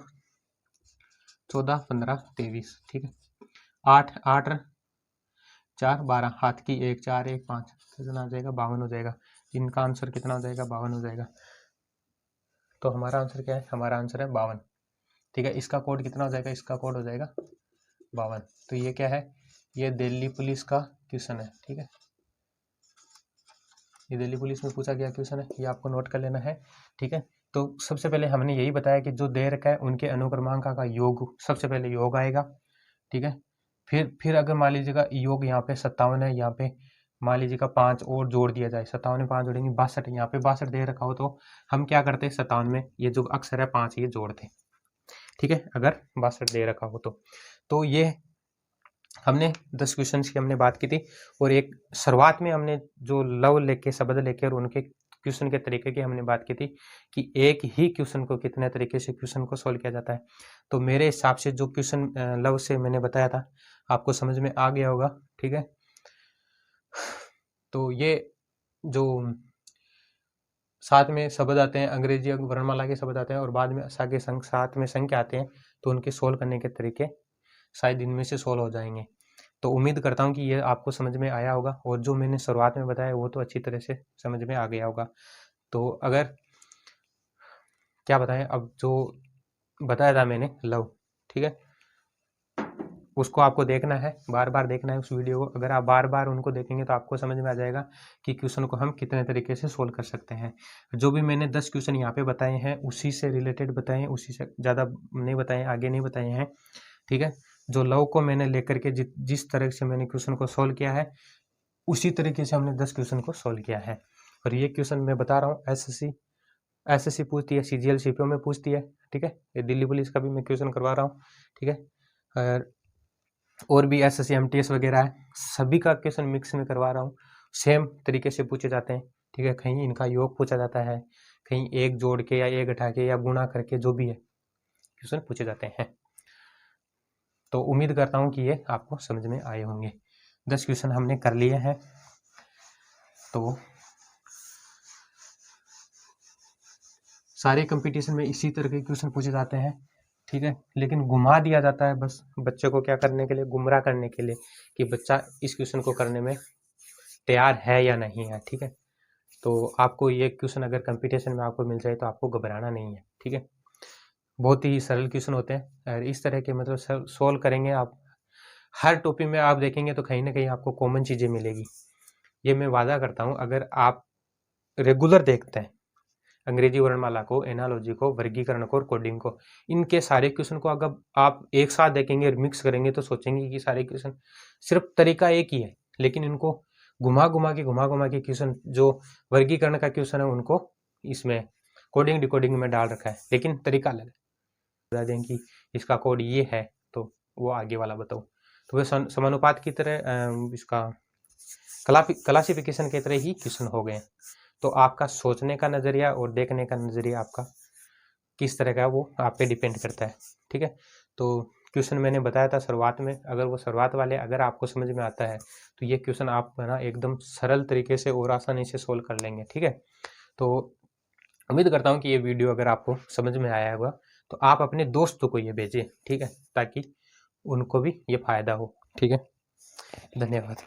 15 23, ठीक है। 8 8 4 12, हाथ की 1 4 1 5, कितना आ जाएगा 52 हो जाएगा। इनका आंसर कितना हो जाएगा, 52 हो जाएगा। तो हमारा आंसर क्या है, हमारा आंसर है 52, ठीक है। इसका कोड कितना हो जाएगा, इसका कोड हो जाएगा 52। तो ये क्या है, ये दिल्ली पुलिस का क्वेश्चन है, ठीक है, ये दिल्ली पुलिस में पूछा गया क्वेश्चन है, ये आपको नोट कर लेना है, ठीक है। तो सबसे पहले हमने यही बताया कि जो दे रखा है उनके अनुक्रमांक का योग, सबसे पहले योग आएगा, ठीक है। फिर अगर मान लीजिएगा योग यहाँ पे 57 है, यहाँ पे मान लीजिएगा 5 और जोड़ दिया जाए, 57 में 5 जोड़ेंगे 62, यहाँ पे 62 दे रखा हो तो हम क्या करते हैं, 57 में ये जो अक्षर है 5 ये जोड़ते, ठीक है, अगर 62 दे रखा हो तो ये हमने 10 क्वेश्चन की हमने बात की थी। और एक शुरुआत में हमने जो लव लेके शब्द लेके और उनके क्वेश्चन के तरीके की हमने बात की थी कि एक ही क्वेश्चन को कितने तरीके से क्वेश्चन को सोल्व किया जाता है। तो मेरे हिसाब से जो क्वेश्चन लव से मैंने बताया था आपको समझ में आ गया होगा, ठीक है। तो ये जो साथ में शब्द आते हैं, अंग्रेजी वर्णमाला के शब्द आते हैं और बाद में साके साथ में संख्या आते हैं, तो उनके सोल्व करने के तरीके शायद इनमें से सोल्व हो जाएंगे। तो उम्मीद करता हूँ कि ये आपको समझ में आया होगा और जो मैंने शुरुआत में बताया वो तो अच्छी तरह से समझ में आ गया होगा। तो अगर क्या बताएं, अब जो बताया था मैंने लव, ठीक है, उसको आपको देखना है, बार बार देखना है उस वीडियो को। अगर आप बार बार उनको देखेंगे तो आपको समझ में आ जाएगा कि क्वेश्चन को हम कितने तरीके से सोल्व कर सकते हैं। जो भी मैंने 10 क्वेश्चन यहाँ पे बताए हैं उसी से रिलेटेड बताए, उसी से ज़्यादा नहीं बताए, आगे नहीं बताए हैं, ठीक है। जो लव को मैंने लेकर के जिस तरह से मैंने क्वेश्चन को सोल्व किया है उसी तरीके से हमने 10 क्वेश्चन को सोल्व किया है। और ये क्वेश्चन मैं बता रहा हूँ एसएससी पूछती है, CGL CPO में पूछती है, ठीक है। ये दिल्ली पुलिस का भी मैं क्वेश्चन करवा रहा हूँ, ठीक है। और भी SSC MTS वगैरह है, सभी का क्वेश्चन मिक्स में करवा रहा हूँ, सेम तरीके से पूछे जाते हैं, ठीक है। कहीं इनका योग पूछा जाता है, कहीं एक जोड़ के या एक घटा के या गुणा करके जो भी है क्वेश्चन पूछे जाते हैं। तो उम्मीद करता हूँ कि ये आपको समझ में आए होंगे। 10 क्वेश्चन हमने कर लिए हैं। तो सारे कंपटीशन में इसी तरह के क्वेश्चन पूछे जाते हैं, ठीक है, लेकिन घुमा दिया जाता है बस बच्चे को क्या करने के लिए, गुमराह करने के लिए, कि बच्चा इस क्वेश्चन को करने में तैयार है या नहीं है, ठीक है। तो आपको ये क्वेश्चन अगर कंपटीशन में आपको मिल जाए तो आपको घबराना नहीं है, ठीक है। बहुत ही सरल क्वेश्चन होते हैं और इस तरह के मतलब सोल्व करेंगे आप, हर टॉपिक में आप देखेंगे तो कहीं ना कहीं आपको कॉमन चीज़ें मिलेगी। ये मैं वादा करता हूँ, अगर आप रेगुलर देखते हैं अंग्रेजी वर्णमाला को, एनालॉजी को, वर्गीकरण को और कोडिंग को, इनके सारे क्वेश्चन को अगर आप एक साथ देखेंगे और मिक्स करेंगे तो सोचेंगे कि सारे क्वेश्चन सिर्फ तरीका एक ही है, लेकिन इनको घुमा घुमा के क्वेश्चन, जो वर्गीकरण का क्वेश्चन है उनको इसमें कोडिंग डिकोडिंग में डाल रखा है, लेकिन तरीका अलग है। बता दें कि इसका कोड ये है तो वो आगे वाला बताओ। तो वे समानुपात की तरह इसका क्लासिफिकेशन की तरह ही क्वेश्चन हो गए। तो आपका सोचने का नज़रिया और देखने का नज़रिया आपका किस तरह का है वो आप पे डिपेंड करता है, ठीक है। तो क्वेश्चन मैंने बताया था शुरुआत में, अगर वो शुरुआत वाले अगर आपको समझ में आता है तो ये क्वेश्चन आप है ना एकदम सरल तरीके से और आसानी से सोल्व कर लेंगे, ठीक है। तो उम्मीद करता हूँ कि ये वीडियो अगर आपको समझ में आया होगा तो आप अपने दोस्तों को ये भेजें, ठीक है, ताकि उनको भी ये फायदा हो, ठीक है। धन्यवाद।